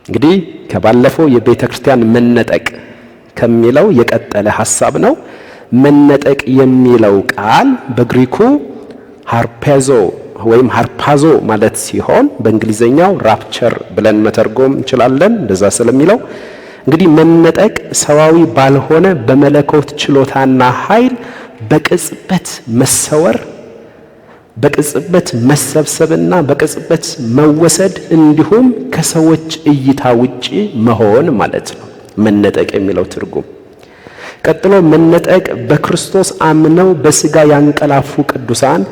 እንግዲህ ከባለፈው የቤተ ክርስቲያን መነጠቅ ከሚለው የቀጠለ ሐሳብ ነው። መነጠቅ የሚለው ቃል በግሪኩ ሃርፔዞ ወይም ሃርፓዞ ማለት ሲሆን በእንግሊዘኛው ራፕቸር ብለን መተርጎም እንችላለን። እንደዛ ስለሚለው እንግዲህ መነጠቅ ሰዋዊ ባልሆነ በመለኮት ችሎታና ኃይል በቅጽበት መሰወር፣ በቅጽበት መሰብሰብና በቅጽበት መወሰድ እንዲሁም ከሰዎች እይታ ውጪ መሆን ማለት ነው መነጠቅ የሚለው ትርጉም። ቀጥሎ መነጠቅ በክርስቶስ አምነው በሥጋ ያንቀላፉ ቅዱሳን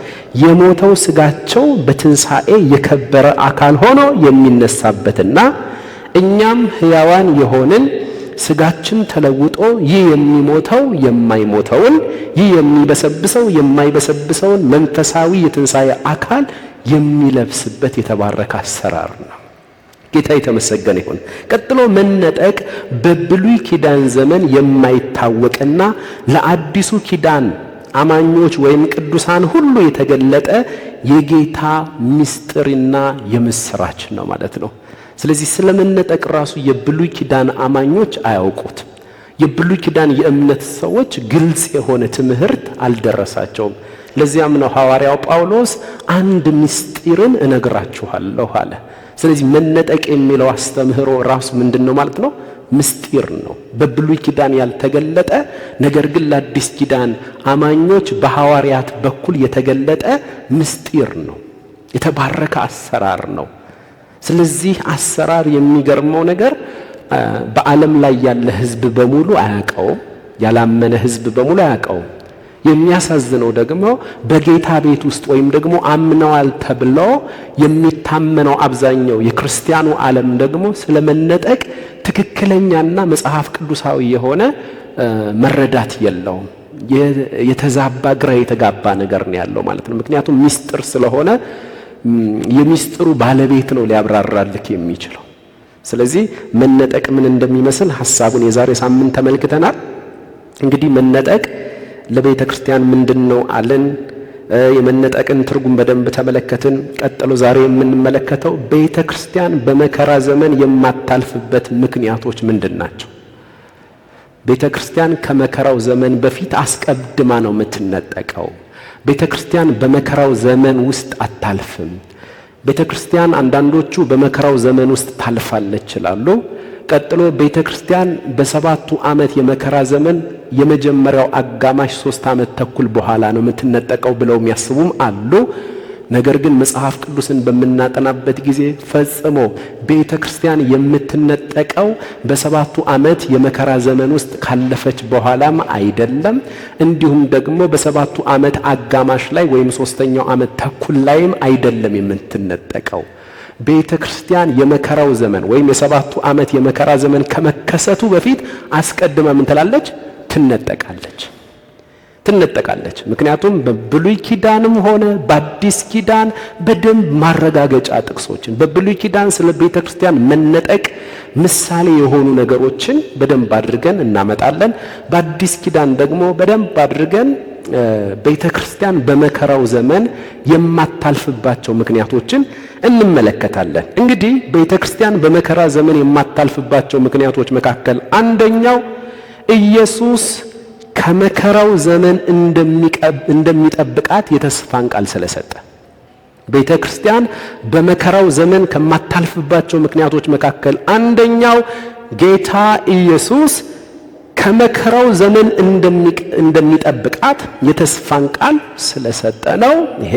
የሞተው ሥጋቸው በትንሣኤ የከበረ አካል ሆኖ የሚነሳበትና እኛም ሕያዋን የሆንን ሥጋችን ተለውጦ ይህ የሚሞተው የማይሞተውን፣ ይህ የሚበሰብሰው የማይበሰብሰውን መንፈሳዊ የትንሣኤ አካል የሚለብስበት የተባረከ አሰራር ነው። ጌታ የተመሰገነ ይሁን። ቀጥሎ መነጠቅ በብሉይ ኪዳን ዘመን የማይታወቅና ለአዲሱ ኪዳን አማኞች ወይም ቅዱሳን ሁሉ የተገለጠ የጌታ ምስጢርና የምስራች ነው ማለት ነው። ስለዚህ ስለመነጠቅ ራሱ የብሉይ ኪዳን አማኞች አያውቁት። የብሉይ ኪዳን የእምነት ሰዎች ግልጽ የሆነ ትምህርት አልደረሳቸውም። ለዚያም ነው ሐዋርያው ጳውሎስ አንድ ምስጢርን እነግራችኋለሁ አለ። ስለዚህ መነጠቅ የሚለው አስተምህሮ ራሱ ምንድነው ማለት ነው? ምስጢር ነው። በብሉይ ኪዳን ያልተገለጠ ነገር ግን ለአዲስ ኪዳን አማኞች በሐዋርያት በኩል የተገለጠ ምስጢር ነው። የተባረከ አሰራር ነው። ስለዚህ አሰራር የሚገርመው ነገር በዓለም ላይ ያለ ሕዝብ በሙሉ አያውቀውም። ያላመነ ሕዝብ በሙሉ አያውቀውም። የሚያሳዝነው ደግሞ በጌታ ቤት ውስጥ ወይም ደግሞ አምነዋል ተብሎ የሚታመነው አብዛኛው የክርስቲያኑ ዓለም ደግሞ ስለመነጠቅ ትክክለኛና መጽሐፍ ቅዱሳዊ የሆነ መረዳት የለውም። የተዛባ ግራ የተጋባ ነገር ነው ያለው ማለት ነው። ምክንያቱም ምስጢር ስለሆነ የሚስጥሩ ባለቤት ነው ሊያብራራልክ የሚችለው። ስለዚህ መነጠቅ ምን እንደሚመስል ሐሳቡን የዛሬ ሳምንት ተመልክተናል። እንግዲህ መነጠቅ ለቤተ ክርስቲያን ምንድነው አለን። የመነጠቅን ትርጉም በደንብ ተመለከትን። ቀጥሎ ዛሬ የምንመለከተው ቤተ ክርስቲያን በመከራ ዘመን የማታልፍበት ምክንያቶች ምንድናቸው? ቤተ ክርስቲያን ከመከራው ዘመን በፊት አስቀድማ ነው የምትነጠቀው። ቤተ ክርስቲያን በመከራው ዘመን ውስጥ አታልፍም። ቤተ ክርስቲያን አንዳንዶቹ በመከራው ዘመን ውስጥ ታልፋለች ይላሉ። ቀጥሎ ቤተ ክርስቲያን በሰባቱ ዓመት የመከራ ዘመን የመጀመሪያው አጋማሽ 3 ዓመት ተኩል በኋላ ነው የምትነጠቀው ብለው የሚያስቡም አሉ። ነገር ግን መጽሐፍ ቅዱስን በምናጠናበት ጊዜ ፈጽሞ ቤተ ክርስቲያን የምትነጠቀው በሰባቱ ዓመት የመከራ ዘመን ውስጥ ካለፈች በኋላም አይደለም። እንዲሁም ደግሞ በሰባቱ ዓመት አጋማሽ ላይ ወይም 3ኛው ዓመት ተኩል ላይም አይደለም የምትነጠቀው። ቤተ ክርስቲያን የመከራው ዘመን ወይም የሰባቱ ዓመት የመከራ ዘመን ከመከሰቱ በፊት አስቀድማ ምን ትላለች? ትነጠቃለች። ምክንያቱም በብሉይ ኪዳንም ሆነ በአዲስ ኪዳን በደንብ ማረጋገጫ ጥቅሶችን በብሉይ ኪዳን ስለ ቤተ ክርስቲያን መነጠቅ ምሳሌ የሆኑ ነገሮችን በደንብ አድርገን እናመጣለን። በአዲስ ኪዳን ደግሞ በደንብ አድርገን ቤተ ክርስቲያን በመከራው ዘመን የማታልፍባቸው ምክንያቶችን እንመለከታለን። እንግዲህ ቤተ ክርስቲያን በመከራ ዘመን የማታልፍባቸው ምክንያቶች መካከል አንደኛው ኢየሱስ ከመከራው ዘመን እንደሚጠብቃት የተስፋን ቃል ስለሰጠ። ቤተ ክርስቲያን በመከራው ዘመን ከማታልፍባቸው ምክንያቶች መካከል አንደኛው ጌታ ኢየሱስ ከመከራው ዘመን እንደሚጠብቃት የተስፋን ቃል ስለሰጠ ነው። ይሄ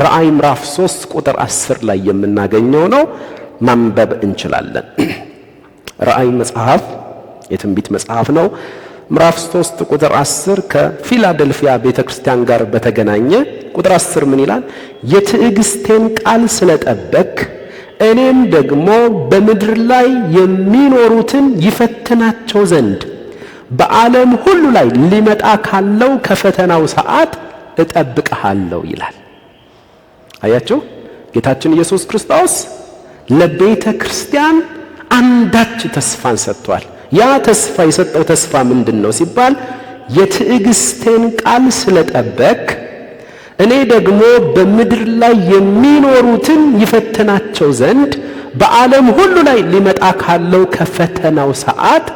ራእይ ምዕራፍ 3 ቁጥር 10 ላይ የምናገኘው ነው። ማንበብ እንችላለን። ራእይ መጽሐፍ የትንቢት መጽሐፍ ነው። ምዕራፍ 3 ቁጥር 10 ከፊላደልፊያ ቤተክርስቲያን ጋር በተገናኘ ቁጥር 10 ምን ይላል? የትዕግስቴን ቃል ስለጠበቅ እኔም ደግሞ በምድር ላይ የሚኖሩትን ይፈትናቸው ዘንድ በዓለም ሁሉ ላይ ሊመጣ ካለው ከፈተናው ሰዓት እጠብቅሃለሁ ይላል። አያችሁ፣ ጌታችን ኢየሱስ ክርስቶስ ለቤተ ክርስቲያን አንዳች ተስፋን ሰጥቷል። ያ ተስፋ የሰጠው ተስፋ ምንድነው ሲባል የትዕግስቴን ቃል ስለጠበቅ እኔ ደግሞ በምድር ላይ የሚኖሩትን ይፈትናቸው ዘንድ በዓለም ሁሉ ላይ ሊመጣ ካለው ከፈተናው ሰዓት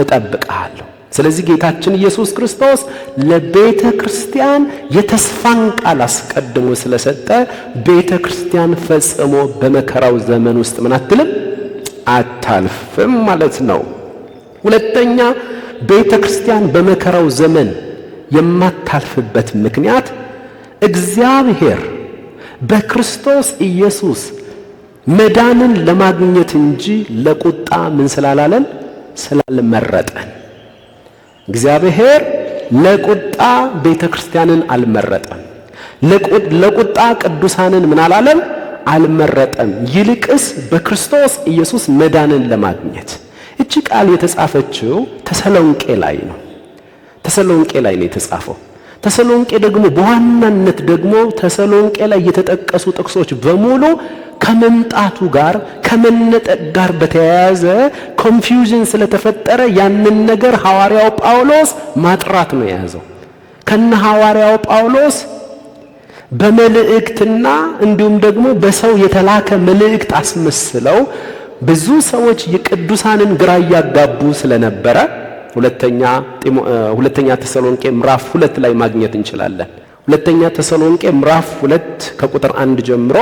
እጠብቅሃለሁ። ስለዚህ ጌታችን ኢየሱስ ክርስቶስ ለቤተ ክርስቲያን የተስፋን ቃል አስቀድሞ ስለሰጠ ቤተ ክርስቲያን ፈጽሞ በመከራው ዘመን ውስጥ ምን አትልም? አታልፍም ማለት ነው። ሁለተኛ ቤተ ክርስቲያን በመከራው ዘመን የማታልፍበት ምክንያት እግዚአብሔር በክርስቶስ ኢየሱስ መዳንን ለማግኘት እንጂ ለቁጣ ምን ስላላለን? ስላልመረጠን። እግዚአብሔር ለቁጣ ቤተ ክርስቲያንን አልመረጠም። ለቁጣ ቅዱሳንን ምን አላለም? አልመረጠም። ይልቅስ በክርስቶስ ኢየሱስ መዳንን ለማግኘት። እቺ ቃል የተጻፈችው ተሰሎንቄ ላይ ነው። ተሰሎንቄ ላይ ነው የተጻፈው። ተሰሎንቄ ደግሞ በዋናነት ደግሞ ተሰሎንቄ ላይ የተጠቀሱ ጥቅሶች በሙሉ ከመምጣቱ ጋር ከመነጠቅ ጋር በተያያዘ ኮንፊውዥን ስለተፈጠረ ያንን ነገር ሐዋርያው ጳውሎስ ማጥራት ነው የያዘው። ከነ ሐዋርያው ጳውሎስ በመልእክትና እንዲሁም ደግሞ በሰው የተላከ መልእክት አስመስለው ብዙ ሰዎች የቅዱሳንን ግራ ያጋቡ ስለነበረ ሁለተኛ ተሰሎንቄ ምዕራፍ 2 ላይ ማግኘት እንችላለን። ሁለተኛ ተሰሎንቄ ምዕራፍ 2 ከቁጥር 1 ጀምሮ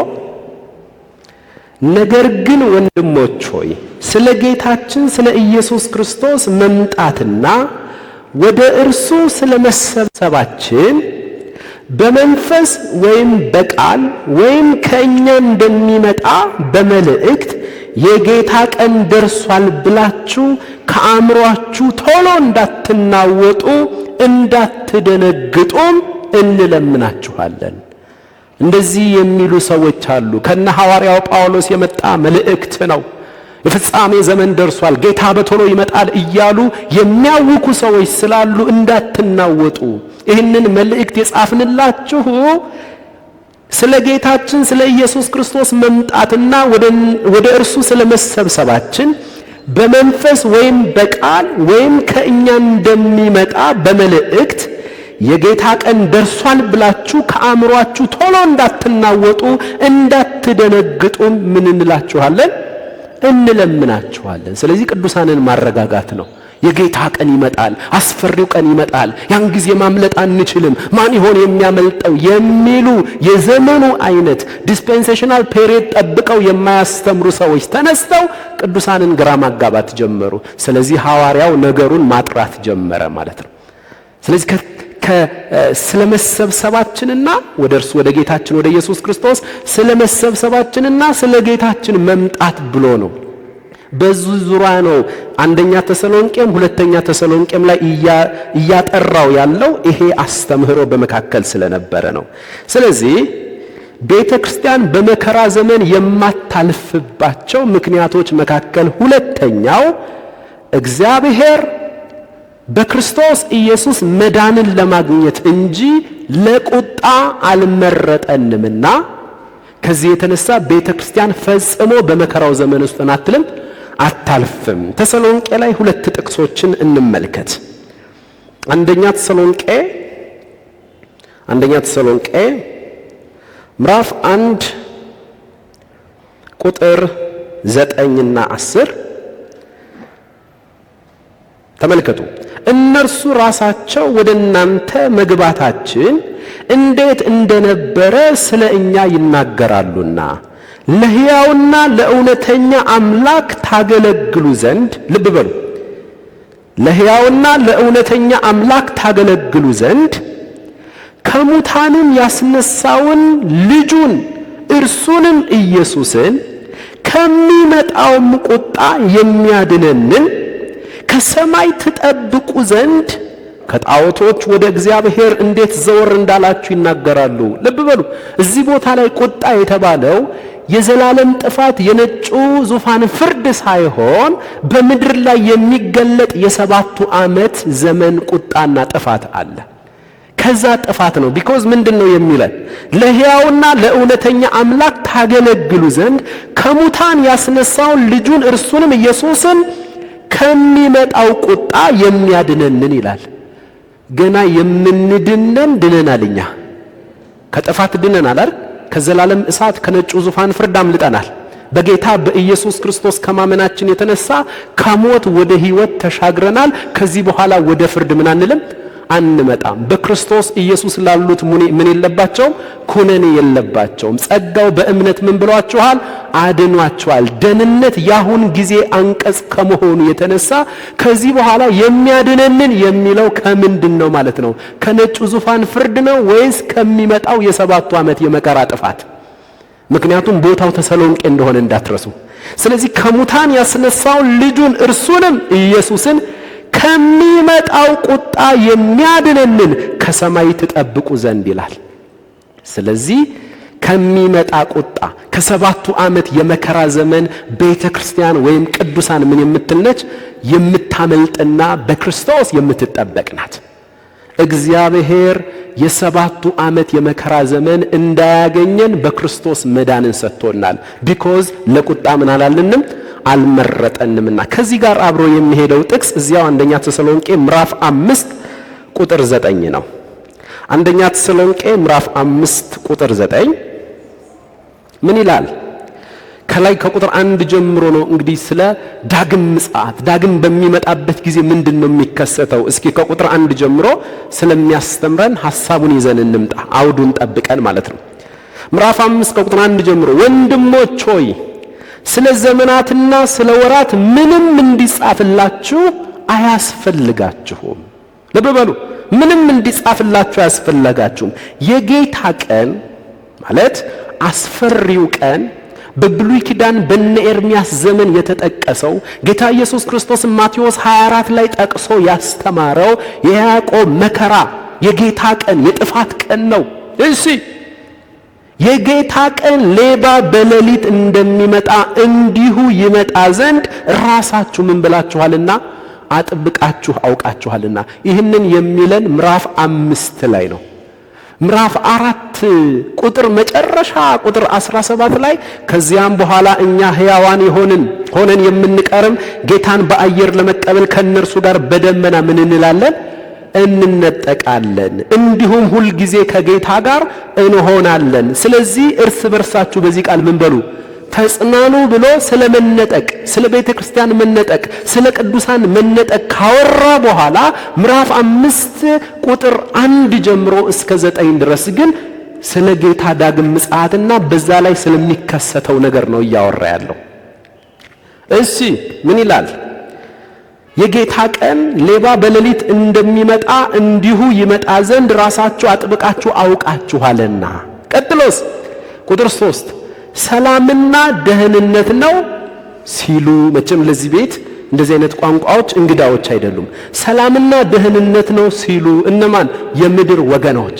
ነገር ግን ወንድሞች ሆይ ስለ ጌታችን ስለ ኢየሱስ ክርስቶስ መምጣትና ወደ እርሱ ስለ መሰብሰባችን በመንፈስ ወይም በቃል ወይም ከእኛ እንደሚመጣ በመልእክት የጌታ ቀን ደርሷል ብላችሁ ከአእምሮአችሁ ቶሎ እንዳትናወጡ እንዳትደነግጡም እንለምናችኋለን። እንደዚህ የሚሉ ሰዎች አሉ። ከነ ሐዋርያው ጳውሎስ የመጣ መልእክት ነው። የፍጻሜ ዘመን ደርሷል፣ ጌታ በቶሎ ይመጣል እያሉ የሚያውኩ ሰዎች ስላሉ እንዳትናወጡ ይህንን መልእክት የጻፍንላችሁ ስለ ጌታችን ስለ ኢየሱስ ክርስቶስ መምጣትና ወደ እርሱ ስለ መሰብሰባችን በመንፈስ ወይም በቃል ወይም ከእኛ እንደሚመጣ በመልእክት የጌታ ቀን ደርሷል ብላችሁ ከአእምሮአችሁ ቶሎ እንዳትናወጡ እንዳትደነግጡ ምን እንላችኋለን? እንለምናችኋለን። ስለዚህ ቅዱሳንን ማረጋጋት ነው። የጌታ ቀን ይመጣል፣ አስፈሪው ቀን ይመጣል፣ ያን ጊዜ ማምለጥ አንችልም፣ ማን ይሆን የሚያመልጠው የሚሉ የዘመኑ አይነት ዲስፔንሴሽናል ፔሪየድ ጠብቀው የማያስተምሩ ሰዎች ተነስተው ቅዱሳንን ግራ ማጋባት ጀመሩ። ስለዚህ ሐዋርያው ነገሩን ማጥራት ጀመረ ማለት ነው። ስለዚህ ስለመሰብሰባችንና ወደ እርሱ ወደ ጌታችን ወደ ኢየሱስ ክርስቶስ ስለመሰብሰባችንና ስለ ጌታችን መምጣት ብሎ ነው። በዚህ ዙሪያ ነው አንደኛ ተሰሎንቄም ሁለተኛ ተሰሎንቄም ላይ እያጠራው ያለው ይሄ አስተምህሮ በመካከል ስለነበረ ነው። ስለዚህ ቤተ ክርስቲያን በመከራ ዘመን የማታልፍባቸው ምክንያቶች መካከል ሁለተኛው እግዚአብሔር በክርስቶስ ኢየሱስ መዳንን ለማግኘት እንጂ ለቁጣ አልመረጠንምና ከዚህ የተነሳ ቤተ ክርስቲያን ፈጽሞ በመከራው ዘመን ውስጥ አታልፍም። ተሰሎንቄ ላይ ሁለት ጥቅሶችን እንመልከት። አንደኛ ተሰሎንቄ ምዕራፍ 1 ቁጥር 9 እና 10 ተመልከቱ። እነርሱ ራሳቸው ወደ እናንተ መግባታችን እንዴት እንደነበረ ስለ እኛ ይናገራሉና ለሕያውና ለእውነተኛ አምላክ ታገለግሉ ዘንድ ልብ በሉ፣ ለሕያውና ለእውነተኛ አምላክ ታገለግሉ ዘንድ ከሙታንም ያስነሳውን ልጁን እርሱንም ኢየሱስን ከሚመጣውም ቁጣ የሚያድነንን ከሰማይ ትጠብቁ ዘንድ ከጣዖቶች ወደ እግዚአብሔር እንዴት ዘወር እንዳላችሁ ይናገራሉ። ልብ በሉ፣ እዚህ ቦታ ላይ ቁጣ የተባለው የዘላለም ጥፋት የነጩ ዙፋን ፍርድ ሳይሆን በምድር ላይ የሚገለጥ የ7 ዓመት ዘመን ቁጣና ጥፋት አለ። ከዛ ጥፋት ነው። ቢኮዝ ምንድነው የሚለን? ለሕያውና ለእውነተኛ አምላክ ታገለግሉ ዘንድ ከሙታን ያስነሳውን ልጁን እርሱንም ኢየሱስን ከሚመጣው ቁጣ የሚያድነንን ይላል። ገና የምንድነን ድነናል። እኛ ከጥፋት ድነናል አይደል? ከዘላለም እሳት ከነጩ ዙፋን ፍርድ አምልጠናል። በጌታ በኢየሱስ ክርስቶስ ከማመናችን የተነሳ ከሞት ወደ ሕይወት ተሻግረናል። ከዚህ በኋላ ወደ ፍርድ ምን አንልም አንመጣም። በክርስቶስ ኢየሱስ ላሉት ምን የለባቸውም? ኩነኔ የለባቸውም። ጸጋው በእምነት ምን ብሏችኋል? አድኗችኋል። ደህንነት ያሁን ጊዜ አንቀጽ ከመሆኑ የተነሳ ከዚህ በኋላ የሚያድነንን የሚለው ከምንድን ነው ማለት ነው? ከነጩ ዙፋን ፍርድ ነው ወይስ ከሚመጣው የ7 ዓመት የመከራ ጥፋት? ምክንያቱም ቦታው ተሰሎንቄ እንደሆነ እንዳትረሱ። ስለዚህ ከሙታን ያስነሳው ልጁን እርሱንም ኢየሱስን ከሚመጣው ቁጣ የሚያድነንን ከሰማይ ትጠብቁ ዘንድ ይላል። ስለዚህ ከሚመጣ ቁጣ ከ7ቱ ዓመት የመከራ ዘመን ቤተክርስቲያን ወይም ቅዱሳን ምን የምትል ነች? የምታመልጥና በክርስቶስ የምትጠበቅ ናት። እግዚአብሔር የ7ቱ ዓመት የመከራ ዘመን እንዳያገኘን በክርስቶስ መዳንን ሰጥቶናል። ቢኮዝ ለቁጣ ምን አላለንም አልመረጠንምና። ከዚህ ጋር አብሮ የሚሄደው ጥቅስ እዚያው አንደኛ ተሰሎንቄ ምዕራፍ 5 ቁጥር 9 ነው። አንደኛ ተሰሎንቄ ምዕራፍ 5 ቁጥር 9 ምን ይላል? ከላይ ከቁጥር 1 ጀምሮ ነው እንግዲህ ስለ ዳግም ምጽአት ዳግም በሚመጣበት ጊዜ ምንድነው የሚከሰተው? እስኪ ከቁጥር 1 ጀምሮ ስለሚያስተምረን ሐሳቡን ይዘን እንምጣ፣ አውዱን ጠብቀን ማለት ነው። ምዕራፍ 5 ከቁጥር 1 ጀምሮ ወንድሞች ሆይ ስለ ዘመናትና ስለ ወራት ምንም እንዲጻፍላችሁ አያስፈልጋችሁም። ልብ በሉ፣ ምንም እንዲጻፍላችሁ አያስፈልጋችሁም። የጌታ ቀን ማለት አስፈሪው ቀን በብሉይ ኪዳን በነ ኤርምያስ ዘመን የተጠቀሰው ጌታ ኢየሱስ ክርስቶስ ማቴዎስ 24 ላይ ጠቅሶ ያስተማረው የያዕቆብ መከራ የጌታ ቀን የጥፋት ቀን ነው። እሺ የጌታ ቀን ሌባ በሌሊት እንደሚመጣ እንዲሁ ይመጣ ዘንድ ራሳችሁ ምን ብላችኋልና አጥብቃችሁ አውቃችኋልና። ይህንን የሚለን ምዕራፍ 5 ላይ ነው። ምዕራፍ 4 ቁጥር መጨረሻ ቁጥር 17 ላይ ከዚያም በኋላ እኛ ሕያዋን ሆነን የምንቀርም ጌታን በአየር ለመቀበል ከነርሱ ጋር በደመና ምን እንላለን? እንነጠቃለን። እንዲሁም ሁል ጊዜ ከጌታ ጋር እንሆናለን። ስለዚህ እርስ በርሳችሁ በዚህ ቃል ምን በሉ? ተጽናኑ ብሎ ስለ መነጠቅ፣ ስለ ቤተ ክርስቲያን መነጠቅ፣ ስለ ቅዱሳን መነጠቅ ካወራ በኋላ ምዕራፍ 5 ቁጥር 1 ጀምሮ እስከ 9 ድረስ ግን ስለ ጌታ ዳግም ምጽአትና በዛ ላይ ስለሚከሰተው ነገር ነው እያወራ ያለው። እሺ ምን ይላል? የጌታ ቀን ሌባ በሌሊት እንደሚመጣ እንዲሁ ይመጣ ዘንድ ራሳችሁ አጥብቃችሁ አውቃችኋልና። ቀጥሎስ ቁጥር 3 ሰላምና ደህንነት ነው ሲሉ፣ መቼም ለዚህ ቤት እንደዚህ አይነት ቋንቋዎች እንግዳዎች አይደሉም። ሰላምና ደህንነት ነው ሲሉ እነማን? የምድር ወገኖች፣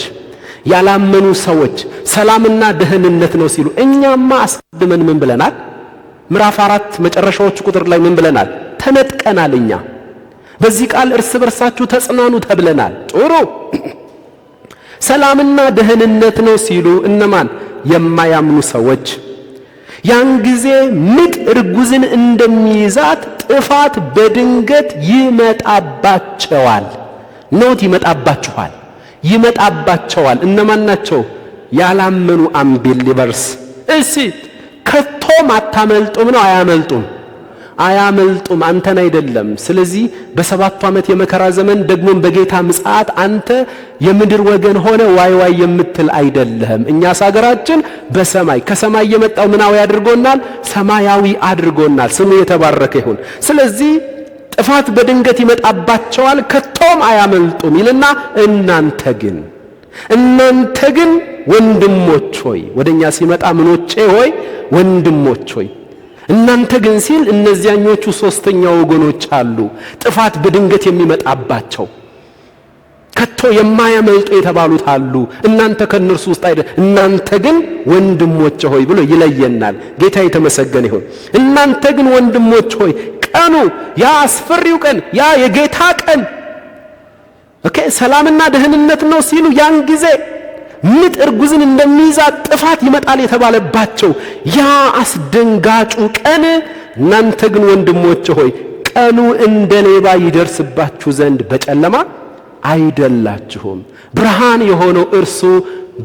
ያላመኑ ሰዎች ሰላምና ደህንነት ነው ሲሉ፣ እኛማ አስቀድመን ምን ብለናል? ምዕራፍ 4 መጨረሻዎቹ ቁጥር ላይ ምን ብለናል? ተነጥቀናል። እኛ በዚህ ቃል እርስ በርሳችሁ ተጽናኑ ተብለናል። ጥሩ ሰላምና ደህንነት ነው ሲሉ እነማን? የማያምኑ ሰዎች። ያን ጊዜ ምጥ እርጉዝን እንደሚይዛት ጥፋት በድንገት ይመጣባቸዋል። ኖት ይመጣባችኋል፣ ይመጣባቸዋል። እነማን ናቸው? ያላመኑ አንቢሊቨርስ። እሺ ከቶም አታመልጡም ነው? አያመልጡም፣ አያመልጡም። አንተን አይደለም። ስለዚህ በ7ቱ ዓመት የመከራ ዘመን ደግሞም በጌታ ምጽአት አንተ የምድር ወገን ሆነ ዋይ ዋይ የምትል አይደለህም። እኛስ ሀገራችን በሰማይ ከሰማይ የመጣው ምናዊ አድርጎናል? ሰማያዊ አድርጎናል። ስሙ የተባረከ ይሁን። ስለዚህ ጥፋት በድንገት ይመጣባቸዋል፣ ከቶም አያመልጡም ይልና እናንተ ግን ወንድሞች ሆይ፣ ወደኛ ሲመጣ ምኖቼ ሆይ ወንድሞች ሆይ፣ እናንተ ግን ሲል እነዚያኞቹ ሶስተኛው ወገኖች አሉ፣ ጥፋት በድንገት የሚመጣባቸው ከቶ የማያመልጡ የተባሉት አሉ። እናንተ ከነርሱ ውስጥ አይደል። እናንተ ግን ወንድሞች ሆይ ብሎ ይለየናል። ጌታ የተመሰገነ ይሁን። እናንተ ግን ወንድሞች ሆይ፣ ቀኑ ያ አስፈሪው ቀን፣ ያ የጌታ ቀን ሰላምና ደህንነት ነው ሲሉ ያን ጊዜ ምጥ እርጉዝን እንደሚይዛት ጥፋት ይመጣል የተባለባቸው ያ አስደንጋጩ ቀን፣ እናንተ ግን ወንድሞች ሆይ ቀኑ እንደ ሌባ ይደርስባችሁ ዘንድ በጨለማ አይደላችሁም። ብርሃን የሆነው እርሱ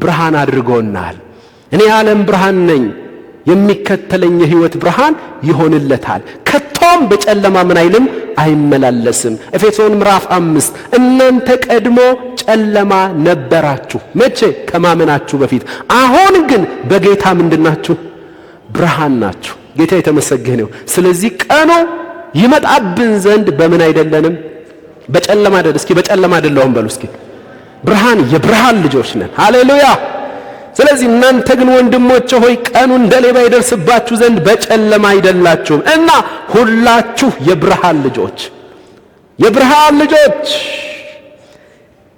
ብርሃን አድርጎናል። እኔ የዓለም ብርሃን ነኝ የሚከተለኝ የሕይወት ብርሃን ይሆንለታል፣ ከቶም በጨለማ ምን አይልም አይመላለስም። ኤፌሶን ምዕራፍ 5 እናንተ ቀድሞ ጨለማ ነበራችሁ። መቼ? ከማመናችሁ በፊት። አሁን ግን በጌታ ምንድናችሁ? ብርሃን ናችሁ። ጌታ የተመሰገነው። ስለዚህ ቀኑ ይመጣብን ዘንድ በምን አይደለንም? በጨለማ አይደል። እስኪ በጨለማ አይደለሁም በሉ እስኪ። ብርሃን፣ የብርሃን ልጆች ነን። ሃሌሉያ። ስለዚህ እናንተ ግን ወንድሞቼ ሆይ ቀኑ እንደ ሌባ ይደርስባችሁ ዘንድ በጨለማ አይደላችሁም እና ሁላችሁ የብርሃን ልጆች፣ የብርሃን ልጆች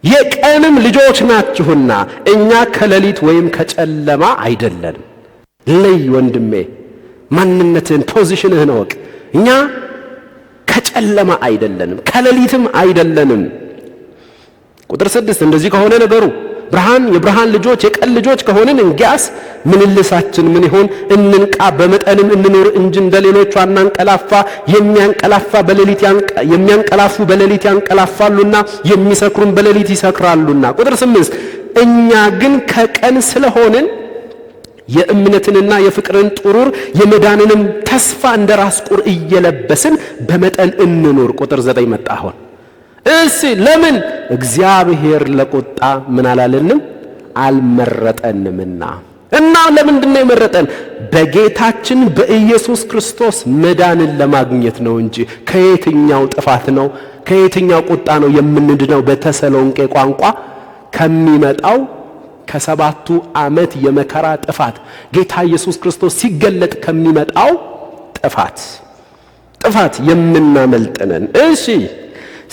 የቀንም ልጆች ናችሁና እኛ ከሌሊት ወይም ከጨለማ አይደለንም። ለይ ወንድሜ፣ ማንነትህን ፖዚሽንህን እወቅ። እኛ ከጨለማ አይደለንም፣ ከሌሊትም አይደለንም። ቁጥር 6 እንደዚህ ከሆነ ነገሩ ብርሃን፣ የብርሃን ልጆች፣ የቀን ልጆች ከሆንን እንግዲያስ ምንልሳችን ምን ይሆን? እንንቃ፣ በመጠንም እንኑር እንጂ እንደሌሎቹ አናንቀላፋ። የሚያንቀላፉ በሌሊት ያንቀላፋሉና የሚሰክሩም በሌሊት ይሰክራሉና። ቁጥር 8 እኛ ግን ከቀን ስለሆንን የእምነትንና የፍቅርን ጥሩር የመዳንንም ተስፋ እንደ ራስ ቁር እየለበስን በመጠን እንኑር። ቁጥር 9 መጣ። አሁን ለምን? እግዚአብሔር ለቁጣ ምን አላለንም? አልመረጠንምና። እና ለምንድን ነው የመረጠን? በጌታችን በኢየሱስ ክርስቶስ መዳንን ለማግኘት ነው እንጂ ከየትኛው ጥፋት ነው ከየትኛው ቁጣ ነው የምንድነው? በተሰሎንቄ ቋንቋ ከሚመጣው ከ7 ዓመት የመከራ ጥፋት ጌታ ኢየሱስ ክርስቶስ ሲገለጥ ከሚመጣው ጥፋት የምናመልጥነን። እሺ፣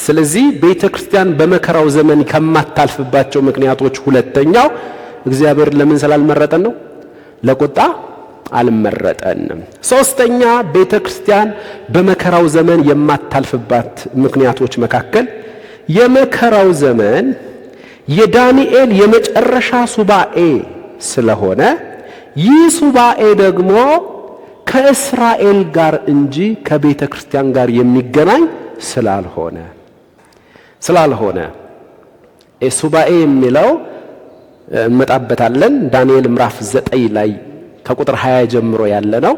ስለዚህ ቤተክርስቲያን በመከራው ዘመን ከማታልፍባቸው ምክንያቶች ሁለተኛው እግዚአብሔር ለምን ስላልመረጠን ነው? ለቁጣ አልመረጠንም። ሶስተኛ ቤተክርስቲያን በመከራው ዘመን የማታልፍባት ምክንያቶች መካከል የመከራው ዘመን የዳንኤል የመጨረሻ ሱባኤ ስለሆነ ይህ ሱባኤ ደግሞ ከእስራኤል ጋር እንጂ ከቤተ ክርስቲያን ጋር የሚገናኝ ስላልሆነ ሱባኤ የሚለው እንመጣበታለን። ዳንኤል ምዕራፍ 9 ላይ ከቁጥር 20 ጀምሮ ያለ ነው።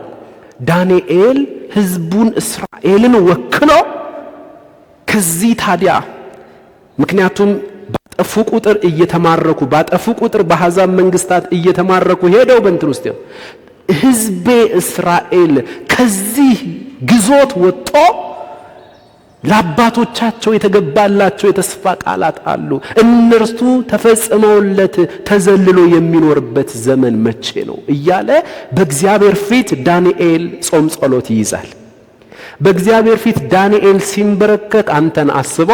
ዳንኤል ሕዝቡን እስራኤልን ወክሎ ከዚህ ታዲያ ምክንያቱም ባጠፉ ቁጥር እየተማረኩ ባጠፉ ቁጥር በአሕዛብ መንግስታት እየተማረኩ ሄደው በእንትን ውስጥ ሕዝቤ እስራኤል ከዚህ ግዞት ወጥቶ ለአባቶቻቸው የተገባላቸው የተስፋ ቃላት አሉ፣ እነርሱ ተፈጽመውለት ተዘልሎ የሚኖርበት ዘመን መቼ ነው እያለ በእግዚአብሔር ፊት ዳንኤል ጾም ጸሎት ይይዛል። በእግዚአብሔር ፊት ዳንኤል ሲንበረከክ አንተን አስቦ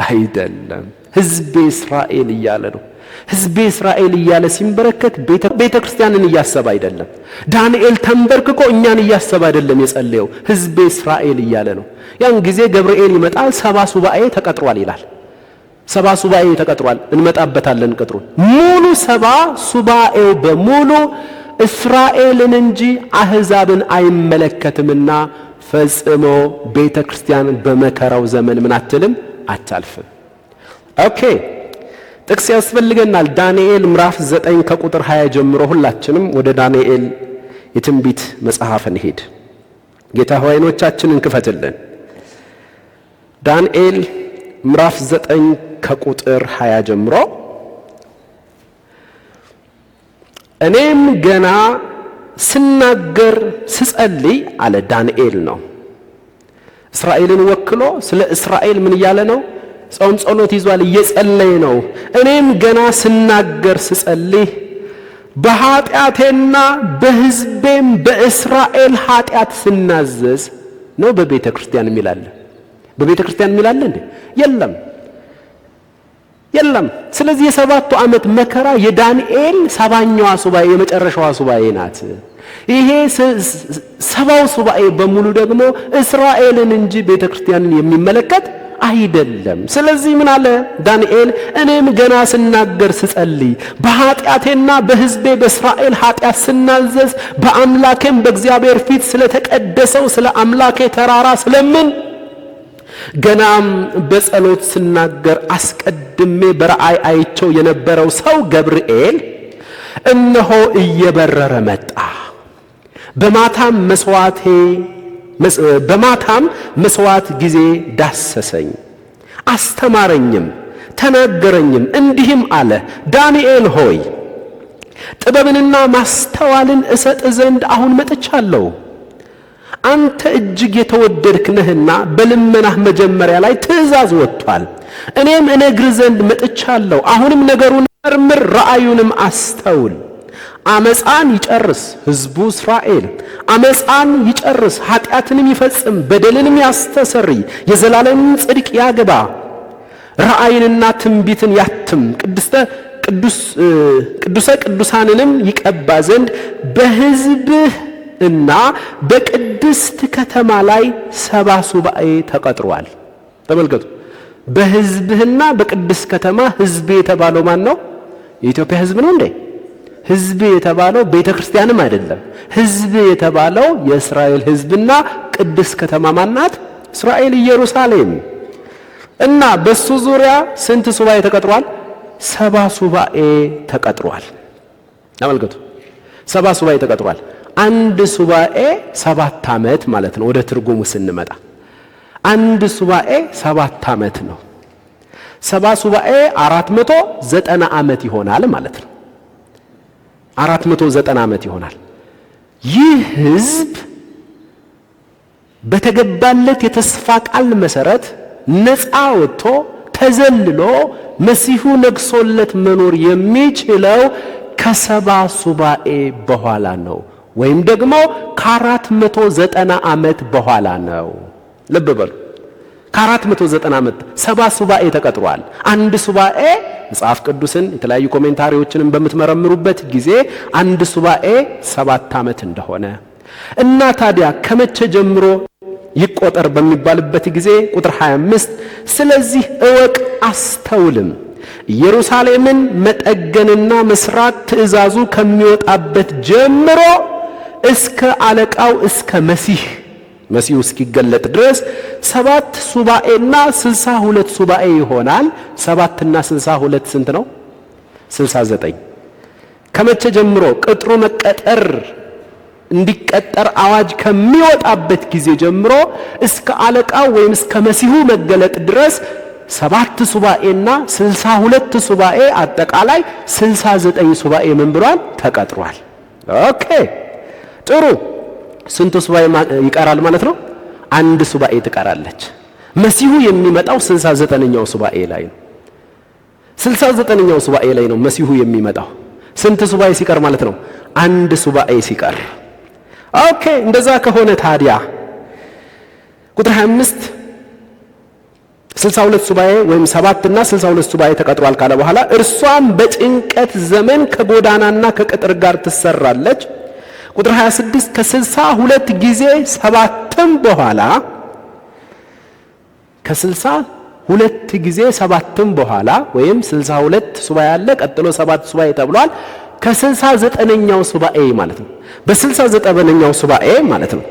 አይደለም፣ ሕዝቤ እስራኤል እያለ ነው። ሕዝቤ እስራኤል እያለ ሲንበረከክ ቤተ ክርስቲያንን እያሰበ አይደለም። ዳንኤል ተንበርክኮ እኛን እያሰበ አይደለም የጸለየው፣ ሕዝቤ እስራኤል እያለ ነው። ያን ጊዜ ገብርኤል ይመጣል፣ 70 ሱባኤ ተቀጥሯል ይላል። 70 ሱባኤ ተቀጥሯል፣ እንመጣበታለን ቅጥሩን። ሙሉ 70 ሱባኤው በሙሉ እስራኤልን እንጂ አሕዛብን አይመለከትምና ፈጽሞ ቤተ ክርስቲያን በመከራው ዘመን ምን አትልም፣ አታልፍም። ኦኬ፣ ጥቅስ ያስፈልገናል። ዳንኤል ምዕራፍ 9 ከቁጥር 20 ጀምሮ ሁላችንም ወደ ዳንኤል የትንቢት መጽሐፍ እንሄድ። ጌታ ሆይ ዓይኖቻችንን ክፈትልን። ዳንኤል ምዕራፍ 9 ከቁጥር 20 ጀምሮ እኔም ገና ስናገር ስጸልይ አለ ዳንኤል ነው። እስራኤልን ወክሎ ስለ እስራኤል ምን እያለ ነው? ጾም ጸሎት ይዟል፣ እየጸለየ ነው። እኔም ገና ስናገር ስጸልይ በኃጢአቴና በሕዝቤም በእስራኤል ኃጢአት ስናዘዝ ነው። በቤተ ክርስቲያን የሚላለ በቤተ ክርስቲያን የሚላለ እንዴ? የለም። ስለዚህ የ7 ዓመት መከራ የዳንኤል 70ኛዋ ሱባኤ የመጨረሻዋ ሱባኤ ናት። ይሄ 70ው ሱባኤ በሙሉ ደግሞ እስራኤልን እንጂ ቤተ ክርስቲያንን የሚመለከት አይደለም። ስለዚህ ምን አለ ዳንኤል? እኔም ገና ስናገር ስጸልይ በኃጢአቴና በሕዝቤ በእስራኤል ኃጢአት ስናዘዝ በአምላኬም በእግዚአብሔር ፊት ስለተቀደሰው ስለ አምላኬ ተራራ ስለምን ገናም በጸሎት ስናገር አስቀድሜ በራእይ አይቸው የነበረው ሰው ገብርኤል እነሆ እየበረረ መጣ፣ በማታም መስዋዕት ጊዜ ዳሰሰኝ፣ አስተማረኝም፣ ተናገረኝም፣ እንዲህም አለ፣ ዳንኤል ሆይ ጥበብንና ማስተዋልን እሰጥ ዘንድ አሁን መጥቻለሁ። አንተ እጅግ የተወደድክ ነህና በልመናህ መጀመሪያ ላይ ትእዛዝ ወጥቷል። እኔም እነግር ዘንድ መጥቻለሁ። አሁንም ነገሩን መርምር፣ ራእዩንም አስተውል። አመፃን ይጨርስ ሕዝቡ እስራኤል፣ አመፃን ይጨርስ፣ ኃጢአትንም ይፈጽም፣ በደልንም ያስተሰርይ፣ የዘላለምን ጽድቅ ያግባ፣ ራእይንና ትንቢትን ያትም፣ ቅዱሰ ቅዱሳንንም ይቀባ ዘንድ በሕዝብህ እና በቅድስት ከተማ ላይ 70 ሱባኤ ተቀጥሯል። ተመልከቱ። በሕዝብህና በቅድስት ከተማ ሕዝብ የተባለው ማን ነው? የኢትዮጵያ ሕዝብ ነው እንዴ? ሕዝብ የተባለው ቤተ ክርስቲያንም አይደለም። ሕዝብ የተባለው የእስራኤል ሕዝብና ቅድስት ከተማ ማናት? እስራኤል ኢየሩሳሌም። እና በሱ ዙሪያ ስንት ሱባኤ ተቀጥሯል? 70 ሱባኤ ተቀጥሯል። ተመልከቱ። 70 ሱባኤ ተቀጥሯል። አንድ ሱባኤ 7 ዓመት ማለት ነው። ወደ ትርጉሙ ስንመጣ አንድ ሱባኤ 7 ዓመት ነው። 70 ሱባኤ 490 ዓመት ይሆናል ማለት ነው። 490 ዓመት ይሆናል። ይህ ሕዝብ በተገባለት የተስፋ ቃል መሰረት ነፃ ወጥቶ ተዘልሎ መሲሁ ነግሶለት መኖር የሚችለው ከ70 ሱባኤ በኋላ ነው፣ ወይም ደግሞ ከ490 ዓመት በኋላ ነው። ልብ በሉ። ከ490 ዓመት 70 ሱባኤ ተቀጥሯል። አንድ ሱባኤ መጽሐፍ ቅዱስን የተለያዩ ኮሜንታሪዎችንም በምትመረምሩበት ጊዜ አንድ ሱባኤ 7 ዓመት እንደሆነ እና ታዲያ ከመቼ ጀምሮ ይቆጠር በሚባልበት ጊዜ ቁጥር 25 ስለዚህ እወቅ አስተውልም፣ ኢየሩሳሌምን መጠገንና መስራት ትእዛዙ ከሚወጣበት ጀምሮ እስከ አለቃው እስከ መሲሁ እስኪገለጥ ድረስ 7 ሱባኤና 62 ሱባኤ ይሆናል። 7 እና 62 ስንት ነው? 69። ከመቼ ጀምሮ? ቅጥሩ መቀጠር እንዲቀጠር አዋጅ ከሚወጣበት ጊዜ ጀምሮ እስከ አለቃው ወይም እስከ መሲሁ መገለጥ ድረስ 7 ሱባኤና 62 ሱባኤ አጠቃላይ 69 ሱባኤ ምን ብሏል? ተቀጥሯል። ኦኬ ጥሩ። ስንት ሱባኤ ይቀራል ማለት ነው? አንድ ሱባኤ ትቀራለች። መሲሁ የሚመጣው 69ኛው ሱባኤ ላይ ነው። 69ኛው ሱባኤ ላይ ነው መሲሁ የሚመጣው። ስንት ሱባኤ ሲቀር ማለት ነው? አንድ ሱባኤ ሲቀር። ኦኬ እንደዛ ከሆነ ታዲያ ቁጥር 25 62 ሱባኤ ወይም 7 እና 62 ሱባኤ ተቀጥሯል ካለ በኋላ እርሷም በጭንቀት ዘመን ከጎዳናና ከቅጥር ጋር ትሰራለች። ቁጥር 26 ከ62 ጊዜ 7ም በኋላ ከ62 ጊዜ 7ም በኋላ ወይም 62 ሱባኤ አለ፣ ቀጥሎ 7 ሱባኤ ተብሏል። ከ69ኛው ሱባኤ ማለት ነው። በ69ኛው ሱባኤ ማለት ነው።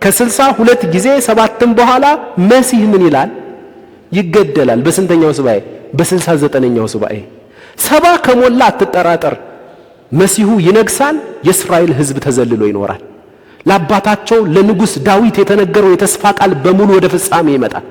ከ62 ጊዜ 7ም በኋላ መሲህ ምን ይላል? ይገደላል። በስንተኛው ሱባኤ? በ69ኛው ሱባኤ። 70 ከሞላ አትጠራጠር፣ መሲሁ ይነግሳል። የእስራኤል ሕዝብ ተዘልሎ ይኖራል። ለአባታቸው ለንጉሥ ዳዊት የተነገረው የተስፋ ቃል በሙሉ ወደ ፍጻሜ ይመጣል።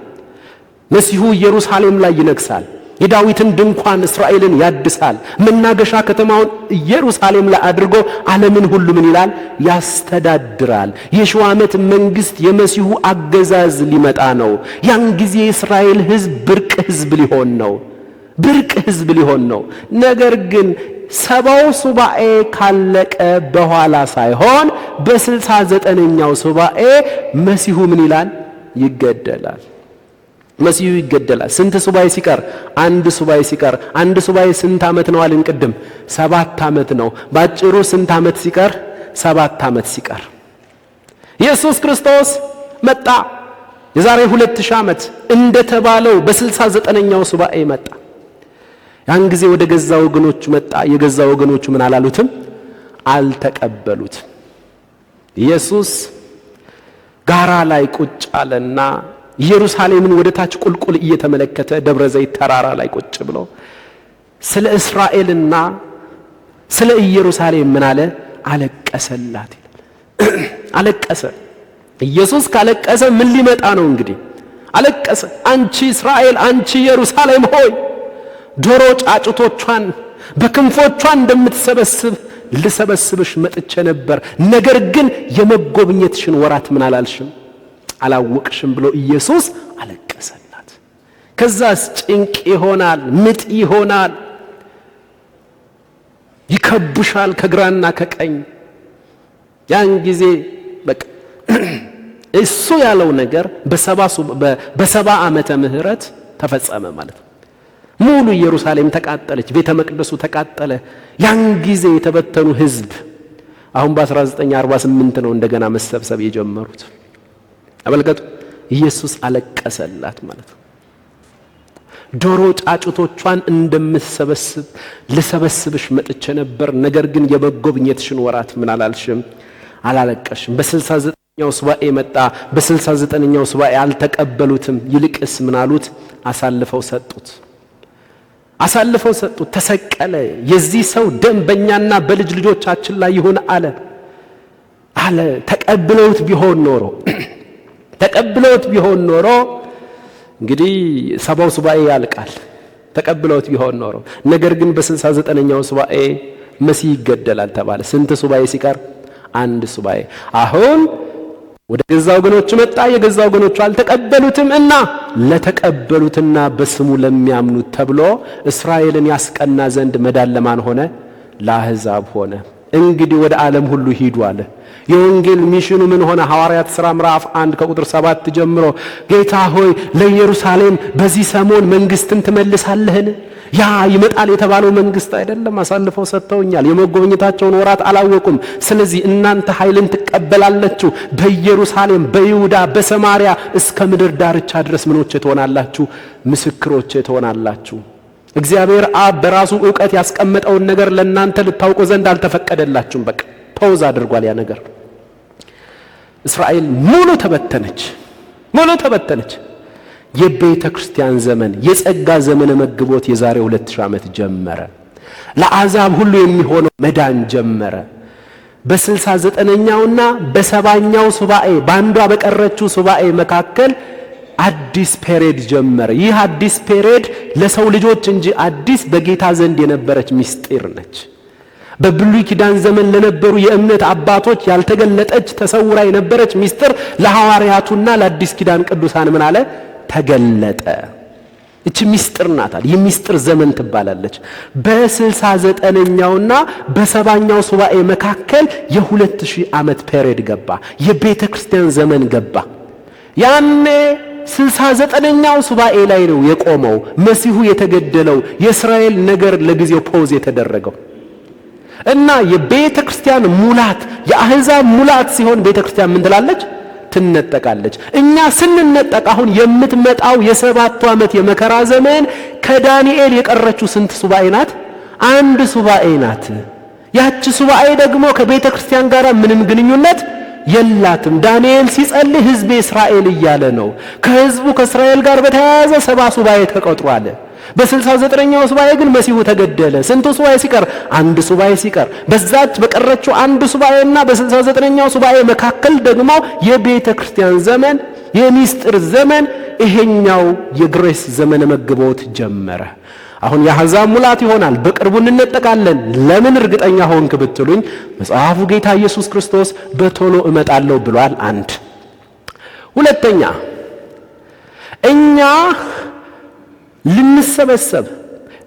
መሲሁ ኢየሩሳሌም ላይ ይነግሳል። የዳዊትን ድንኳን እስራኤልን ያድሳል። መናገሻ ከተማውን ኢየሩሳሌም ላይ አድርጎ ዓለምን ሁሉ ምን ይላል? ያስተዳድራል። የ1000 ዓመት መንግስት የመሲሁ አገዛዝ ሊመጣ ነው። ያን ጊዜ የእስራኤል ሕዝብ ብርቅ ሕዝብ ሊሆን ነው። ብርቅ ሕዝብ ሊሆን ነው። ነገር ግን 70 ሱባኤ ካለቀ በኋላ ሳይሆን በ69ኛው ሱባኤ መሲሁ ምን ይላል? ይገደላል። መሲሁ ይገደላል። ስንት ሱባኤ ሲቀር? አንድ ሱባኤ ሲቀር። አንድ ሱባኤ ስንት ዓመት ነው አልን ቅድም? 7 ዓመት ነው። ባጭሩ ስንት ዓመት ሲቀር? 7 ዓመት ሲቀር ኢየሱስ ክርስቶስ መጣ። የዛሬ 2000 ዓመት እንደተባለው በ69ኛው ሱባኤ መጣ። ያን ጊዜ ወደ ገዛ ወገኖቹ መጣ። የገዛ ወገኖቹ ምን አላሉትም? አልተቀበሉትም። ኢየሱስ ጋራ ላይ ቁጭ አለና ኢየሩሳሌምን ወደ ታች ቁልቁል እየተመለከተ ደብረ ዘይት ተራራ ላይ ቁጭ ብሎ ስለ እስራኤልና ስለ ኢየሩሳሌም ምን አለ? አለቀሰላት ይላል። አለቀሰ። ኢየሱስ ካለቀሰ ምን ሊመጣ ነው እንግዲህ? አለቀሰ። አንቺ እስራኤል፣ አንቺ ኢየሩሳሌም ሆይ ዶሮ ጫጩቶቿን በክንፎቿ እንደምትሰበስብ ልሰበስብሽ መጥቼ ነበር፣ ነገር ግን የመጎብኘትሽን ወራት ምን አላልሽም አላወቅሽም ብሎ ኢየሱስ አለቀሰላት። ከዛስ ጭንቅ ይሆናል፣ ምጥ ይሆናል፣ ይከቡሻል ከግራና ከቀኝ። ያን ጊዜ በቃ እሱ ያለው ነገር በሰባ ዓመተ ምህረት ተፈጸመ ማለት ነው። ሙሉ ኢየሩሳሌም ተቃጠለች፣ ቤተ መቅደሱ ተቃጠለ። ያን ጊዜ የተበተኑ ህዝብ አሁን በ1948 ነው እንደገና መሰብሰብ የጀመሩት። አበልቀቱ ኢየሱስ አለቀሰላት ማለት ነው። ዶሮ ጫጩቶቿን እንደምትሰበስብ ልሰበስብሽ መጥቼ ነበር፣ ነገር ግን የመጎብኘትሽን ወራት ምን አላልሽም አላለቀሽም። በ69ኛው ሱባኤ መጣ። በ69ኛው ሱባኤ አልተቀበሉትም። ይልቅስ ምን አሉት? አሳልፈው ሰጡት። ተሰቀለ። የዚህ ሰው ደም በእኛና በልጅ ልጆቻችን ላይ ይሁን አለ። ተቀብለውት ቢሆን ኖሮ እንግዲህ ሰባው ሱባኤ ያልቃል። ተቀብለውት ቢሆን ኖሮ፣ ነገር ግን በ69ኛው ሱባኤ መሲህ ይገደላል ተባለ። ስንት ሱባኤ ሲቀር? አንድ ሱባኤ። አሁን ወደ ገዛ ወገኖቹ መጣ፣ የገዛ ወገኖቹ አልተቀበሉትም እና ለተቀበሉትና በስሙ ለሚያምኑት ተብሎ እስራኤልን ያስቀና ዘንድ መዳን ለማን ሆነ? ለአሕዛብ ሆነ። እንግዲህ ወደ ዓለም ሁሉ ሂዱ አለ። የወንጌል ሚሽኑ ምን ሆነ? ሐዋርያት ሥራ ምዕራፍ 1 ከቁጥር 7 ጀምሮ ጌታ ሆይ ለኢየሩሳሌም በዚህ ሰሞን መንግስትን ትመልሳለህን? ያ ይመጣል የተባለው መንግስት አይደለም፣ አሳልፈው ሰጥተውኛል። የመጎብኘታቸውን ወራት አላወቁም። ስለዚህ እናንተ ኃይልን ትቀበላላችሁ፣ በኢየሩሳሌም፣ በይሁዳ፣ በሰማርያ እስከ ምድር ዳርቻ ድረስ ምኖቼ ትሆናላችሁ፣ ምስክሮቼ ትሆናላችሁ። እግዚአብሔር አብ በራሱ ዕውቀት ያስቀመጠውን ነገር ለእናንተ ልታውቁ ዘንድ አልተፈቀደላችሁም። በቃ ፖዝ አድርጓል ያ ነገር። እስራኤል ሙሉ ተበተነች። የቤተ ክርስቲያን ዘመን፣ የጸጋ ዘመነ መግቦት የዛሬ 2000 ዓመት ጀመረ። ለአሕዛብ ሁሉ የሚሆነው መዳን ጀመረ። በ69ኛውና በ70ኛው ሱባኤ በአንዷ በቀረችው ሱባኤ መካከል አዲስ ፔሬድ ጀመረ። ይህ አዲስ ፔሬድ ለሰው ልጆች እንጂ አዲስ በጌታ ዘንድ የነበረች ምስጢር ነች። በብሉይ ኪዳን ዘመን ለነበሩ የእምነት አባቶች ያልተገለጠች ተሰውራ የነበረች ምስጢር ለሐዋርያቱና ለአዲስ ኪዳን ቅዱሳን ምን አለ? ተገለጠ። እቺ ምስጢር ናት። የምስጢር ዘመን ትባላለች። በ69ኛውና በ70ኛው ሱባኤ መካከል የ2000 ዓመት ፔሬድ ገባ። የቤተ ክርስቲያን ዘመን ገባ። ያኔ 69ኛው ሱባኤ ላይ ነው የቆመው መሲሁ የተገደለው፣ የእስራኤል ነገር ለጊዜው ፖዝ የተደረገው እና የቤተ ክርስቲያን ሙላት የአሕዛብ ሙላት ሲሆን ቤተ ክርስቲያን ምን ትላለች? ትነጠቃለች። እኛ ስንነጠቅ አሁን የምትመጣው የ7 ዓመት የመከራ ዘመን ከዳንኤል የቀረችው ስንት ሱባኤ ናት? አንድ ሱባኤ ናት። ያቺ ሱባኤ ደግሞ ከቤተ ክርስቲያን ጋር ምንም ግንኙነት የላትም። ዳንኤል ሲጸልይ ሕዝቤ እስራኤል እያለ ነው። ከሕዝቡ ከእስራኤል ጋር በተያያዘ 70 ሱባኤ ተቆጥሯል። በ69ኛው ሱባኤ ግን መሲሁ ተገደለ። ስንቱ ሱባኤ ሲቀር? አንድ ሱባኤ ሲቀር፣ በዛች በቀረችው አንድ ሱባኤና በ69ኛው ሱባኤ መካከል ደግሞ የቤተ ክርስቲያን ዘመን፣ የምስጢር ዘመን፣ ይሄኛው የግሬስ ዘመነ መግቦት ጀመረ። አሁን የአሕዛብ ሙላት ይሆናል። በቅርቡ እንነጠቃለን። ለምን እርግጠኛ ሆንክ ብትሉኝ መጽሐፉ ጌታ ኢየሱስ ክርስቶስ በቶሎ እመጣለሁ ብሏል። አንድ ሁለተኛ እኛ ልንሰበሰብ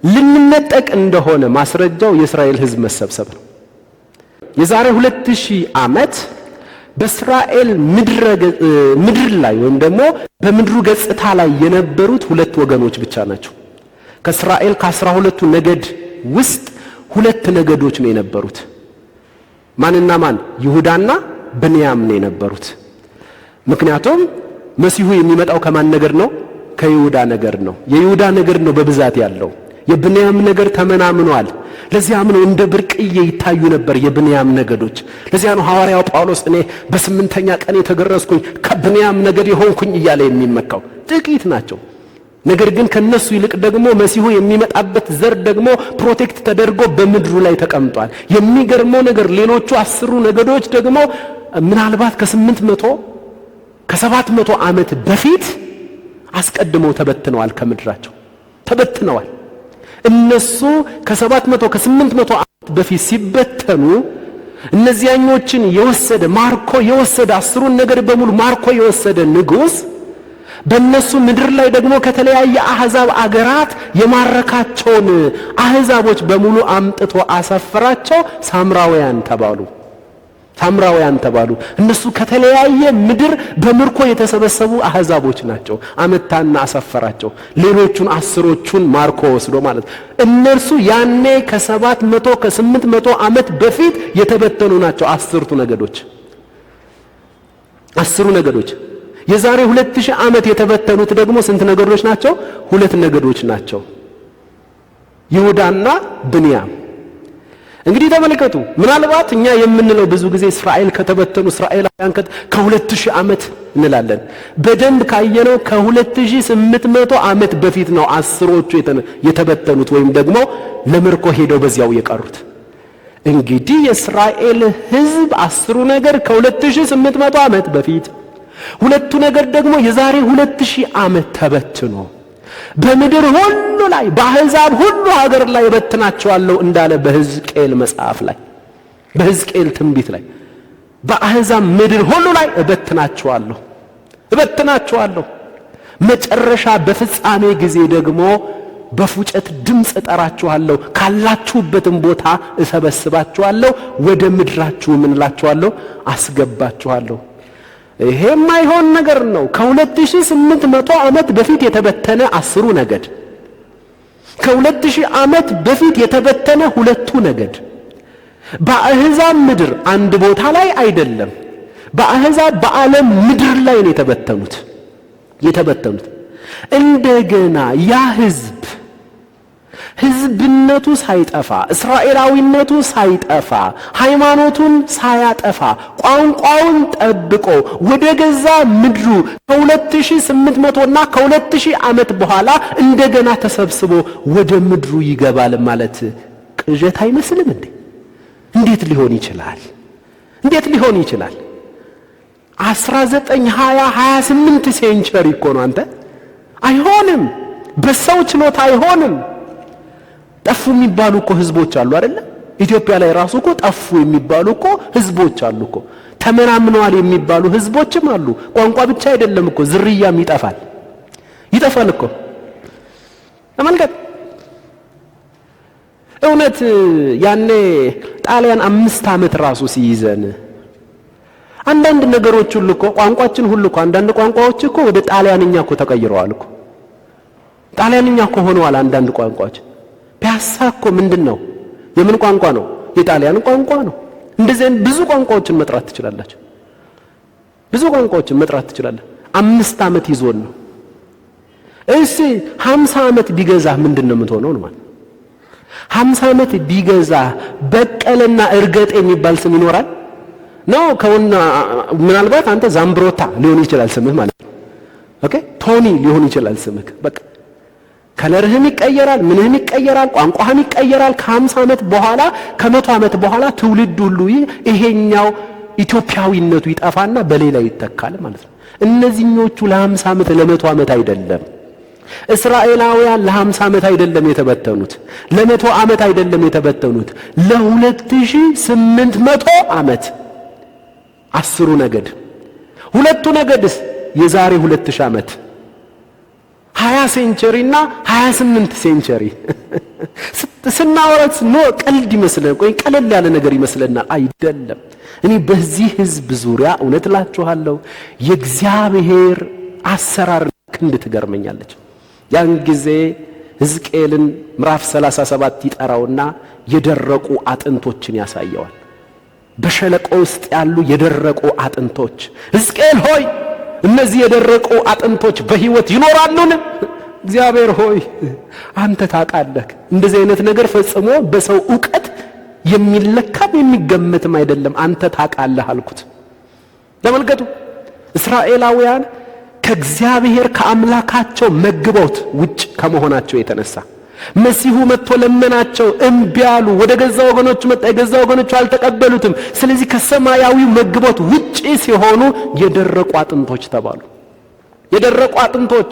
ልንነጠቅ እንደሆነ ማስረጃው የእስራኤል ሕዝብ መሰብሰብ ነው። የዛሬ 2000 ዓመት በእስራኤል ምድር ላይ ወይም ደግሞ በምድሩ ገጽታ ላይ የነበሩት 2 ወገኖች ብቻ ናቸው። ከእስራኤል ከ12ቱ ነገድ ውስጥ 2 ነገዶች ነው የነበሩት። ማንና ማን? ይሁዳና ብንያም ነው የነበሩት። ምክንያቱም መሲሁ የሚመጣው ከማን ነገድ ነው? ከይሁዳ ነገድ ነው። የይሁዳ ነገድ ነው በብዛት ያለው። የብንያም ነገድ ተመናምኗል። ለዚያም ነው እንደ ብርቅዬ ይታዩ ነበር የብንያም ነገዶች። ለዚያ ነው ሐዋርያው ጳውሎስ እኔ በ8ኛ ቀን የተገረዝኩኝ ከብንያም ነገድ የሆንኩኝ እያለ የሚመካው። ጥቂት ናቸው። ነገር ግን ከነሱ ይልቅ ደግሞ መሲሁ የሚመጣበት ዘር ደግሞ ፕሮቴክት ተደርጎ በምድሩ ላይ ተቀምጧል። የሚገርመው ነገር ሌሎቹ 10 ነገዶች ደግሞ ምናልባት ከ700 ዓመት በፊት አስቀድመው ተበትነዋል፣ ከምድራቸው ተበትነዋል። እነሱ ከ700 ከ800 ዓመት በፊት ሲበተኑ እነዚያኞችን የወሰደ ማርኮ የወሰደ 10ን ነገድ በሙሉ ማርኮ የወሰደ ንጉስ በእነሱ ምድር ላይ ደግሞ ከተለያየ አህዛብ አገራት የማረካቸውን አህዛቦች በሙሉ አምጥቶ አሰፈራቸው። ሳምራውያን ተባሉ። እነሱ ከተለያየ ምድር በምርኮ የተሰበሰቡ አህዛቦች ናቸው። አመታና አሰፈራቸው። ሌሎቹን 10ዎቹን ማርኮ ወስዶ ማለት እነርሱ ያኔ ከ700 ከ800 ዓመት በፊት የተበተኑ ናቸው። 10ቱ ነገዶች 10ሩ ነገዶች የዛሬ 2000 ዓመት የተበተኑት ደግሞ ስንት ነገዶች ናቸው? 2 ነገዶች ናቸው፣ ይሁዳና ብንያም። እንግዲህ ተመልከቱ። ምናልባት እኛ የምንለው ብዙ ጊዜ እስራኤል ከተበተኑ እስራኤላውያን ከ2000 ዓመት እንላለን። በደንብ ካየነው ከ2800 ዓመት በፊት ነው 10ዎቹ የተበተኑት ወይም ደግሞ ለምርኮ ሄደው በዚያው የቀሩት። እንግዲህ የእስራኤል ሕዝብ 10ሩ ነገር ከ2800 ዓመት በፊት፣ 2ቱ ነገር ደግሞ የዛሬ 2000 ዓመት ተበትኖ በምድር ሁሉ ላይ በአሕዛብ ሁሉ ሀገር ላይ እበትናቸዋለሁ እንዳለ በሕዝቅኤል መጽሐፍ ላይ በሕዝቅኤል ትንቢት ላይ በአሕዛብ ምድር ሁሉ ላይ እበትናቸዋለሁ። መጨረሻ በፍጻሜ ጊዜ ደግሞ በፉጨት ድምፅ እጠራችኋለሁ፣ ካላችሁበትም ቦታ እሰበስባችኋለሁ፣ ወደ ምድራችሁ ምን እላችኋለሁ አስገባችኋለሁ። ይሄ የማይሆን ነገር ነው። ከ2800 ዓመት በፊት የተበተነ 10ሩ ነገድ፣ ከ2000 ዓመት በፊት የተበተነ 2ቱ ነገድ በአሕዛብ ምድር አንድ ቦታ ላይ አይደለም፣ በአሕዛብ በዓለም ምድር ላይ ነው የተበተኑት። እንደገና ያ ሕዝብነቱ ሳይጠፋ እስራኤላዊነቱ ሳይጠፋ ሃይማኖቱን ሳያጠፋ ቋንቋውን ጠብቆ ወደ ገዛ ምድሩ ከ2800 እና ከ2000 ዓመት በኋላ እንደገና ተሰብስቦ ወደ ምድሩ ይገባል ማለት ቅዠት አይመስልም እንዴ? እንዴት ሊሆን ይችላል? 1928 ሴንቸሪ እኮ ነው አንተ። አይሆንም፣ በሰው ችሎታ አይሆንም። ጠፉ የሚባሉ እኮ ህዝቦች አሉ አይደል? ኢትዮጵያ ላይ ራሱ እኮ ጠፉ የሚባሉ እኮ ህዝቦች አሉ እኮ። ተመናምነዋል የሚባሉ ህዝቦችም አሉ። ቋንቋ ብቻ አይደለም እኮ ዝርያም ይጠፋል እኮ። ተመልከት። እውነት ያኔ ጣሊያን 5 ዓመት ራሱ ሲይዘን አንዳንድ ነገሮች ሁሉ እኮ ቋንቋችን ሁሉ እኮ አንዳንድ ቋንቋዎች እኮ ወደ ጣሊያንኛ እኮ ተቀይረዋል እኮ። ጣሊያንኛ እኮ ሆነዋል አንዳንድ ቋንቋዎች። ፒያሳ እኮ ምንድነው? የምን ቋንቋ ነው? የጣሊያን ቋንቋ ነው። እንደዚህ ብዙ ቋንቋዎችን መጥራት ትችላላችሁ። 5 ዓመት ይዞን ነው። እሺ 50 ዓመት ቢገዛ ምንድነው የምትሆነው ነው ማለት? 50 ዓመት ቢገዛ በቀለና እርገጥ የሚባል ስም ይኖራል ነው? ከሆነ ምናልባት አንተ ዛምብሮታ ሊሆን ይችላል ስምህ ማለት ነው። ኦኬ ቶኒ ሊሆን ይችላል ስምህ። በቃ ከለርህም ይቀየራል፣ ምንህም ይቀየራል፣ ቋንቋህም ይቀየራል። ከ50 ዓመት በኋላ ከ100 ዓመት በኋላ ትውልድ ሁሉ ይሄኛው ኢትዮጵያዊነቱ ይጠፋና በሌላ ይተካል ማለት ነው። እነዚህኞቹ ለ50 ዓመት ለ100 ዓመት አይደለም። እስራኤላውያን ለ50 ዓመት አይደለም የተበተኑት፣ ለ100 ዓመት አይደለም የተበተኑት፣ ለ2800 ዓመት 10ሩ ነገድ። 2ቱ ነገድስ የዛሬ 2000 ዓመት 20 ሴንቸሪና 28 ሴንቸሪ ስናወራት ነው ቀልድ ይመስላል። ቆይ ቀለል ያለ ነገር ይመስለናል። አይደለም። እኔ በዚህ ህዝብ ዙሪያ እውነት እላችኋለሁ የእግዚአብሔር አሰራር ክንድ ትገርመኛለች። ያን ጊዜ ሕዝቅኤልን ምዕራፍ 37 ይጠራውና የደረቁ አጥንቶችን ያሳየዋል። በሸለቆ ውስጥ ያሉ የደረቁ አጥንቶች፣ ሕዝቅኤል ሆይ እነዚህ የደረቁ አጥንቶች በሕይወት ይኖራሉን? እግዚአብሔር ሆይ አንተ ታውቃለህ። እንደዚህ አይነት ነገር ፈጽሞ በሰው ዕውቀት የሚለካም የሚገመትም አይደለም። አንተ ታውቃለህ አልኩት። ተመልከቱ፣ እስራኤላውያን ከእግዚአብሔር ከአምላካቸው መግቦት ውጭ ከመሆናቸው የተነሳ መሲሁ መጥቶ ለመናቸው፣ እምቢ አሉ። ወደ ገዛ ወገኖቹ መጣ፣ የገዛ ወገኖቹ አልተቀበሉትም። ስለዚህ ከሰማያዊው መግቦት ውጪ ሲሆኑ የደረቁ አጥንቶች ተባሉ። የደረቁ አጥንቶች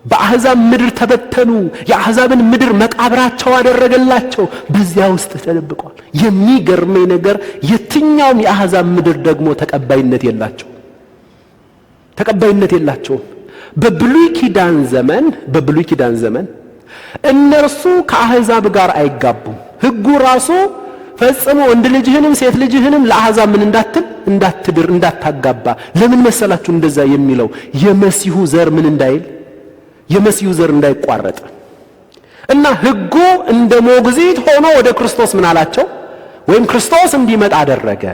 በአሕዛብ ምድር ተበተኑ። የአሕዛብን ምድር መቃብራቸው አደረገላቸው። በዚያ ውስጥ ተደብቀዋል። የሚገርመኝ ነገር የትኛውም የአሕዛብ ምድር ደግሞ ተቀባይነት የላቸውም። በብሉይ ኪዳን ዘመን እነርሱ ከአሕዛብ ጋር አይጋቡም። ሕጉ ራሱ ፈጽሞ ወንድ ልጅህንም ሴት ልጅህንም ለአሕዛብ ምን እንዳትድር እንዳታጋባ። ለምን መሰላችሁ እንደዛ የሚለው? የመሲሁ ዘር ምን እንዳይል፣ የመሲሁ ዘር እንዳይቋረጥ እና ሕጉ እንደ ሞግዚት ሆኖ ወደ ክርስቶስ ምን አላቸው? ወይም ክርስቶስ እንዲመጣ አደረገ።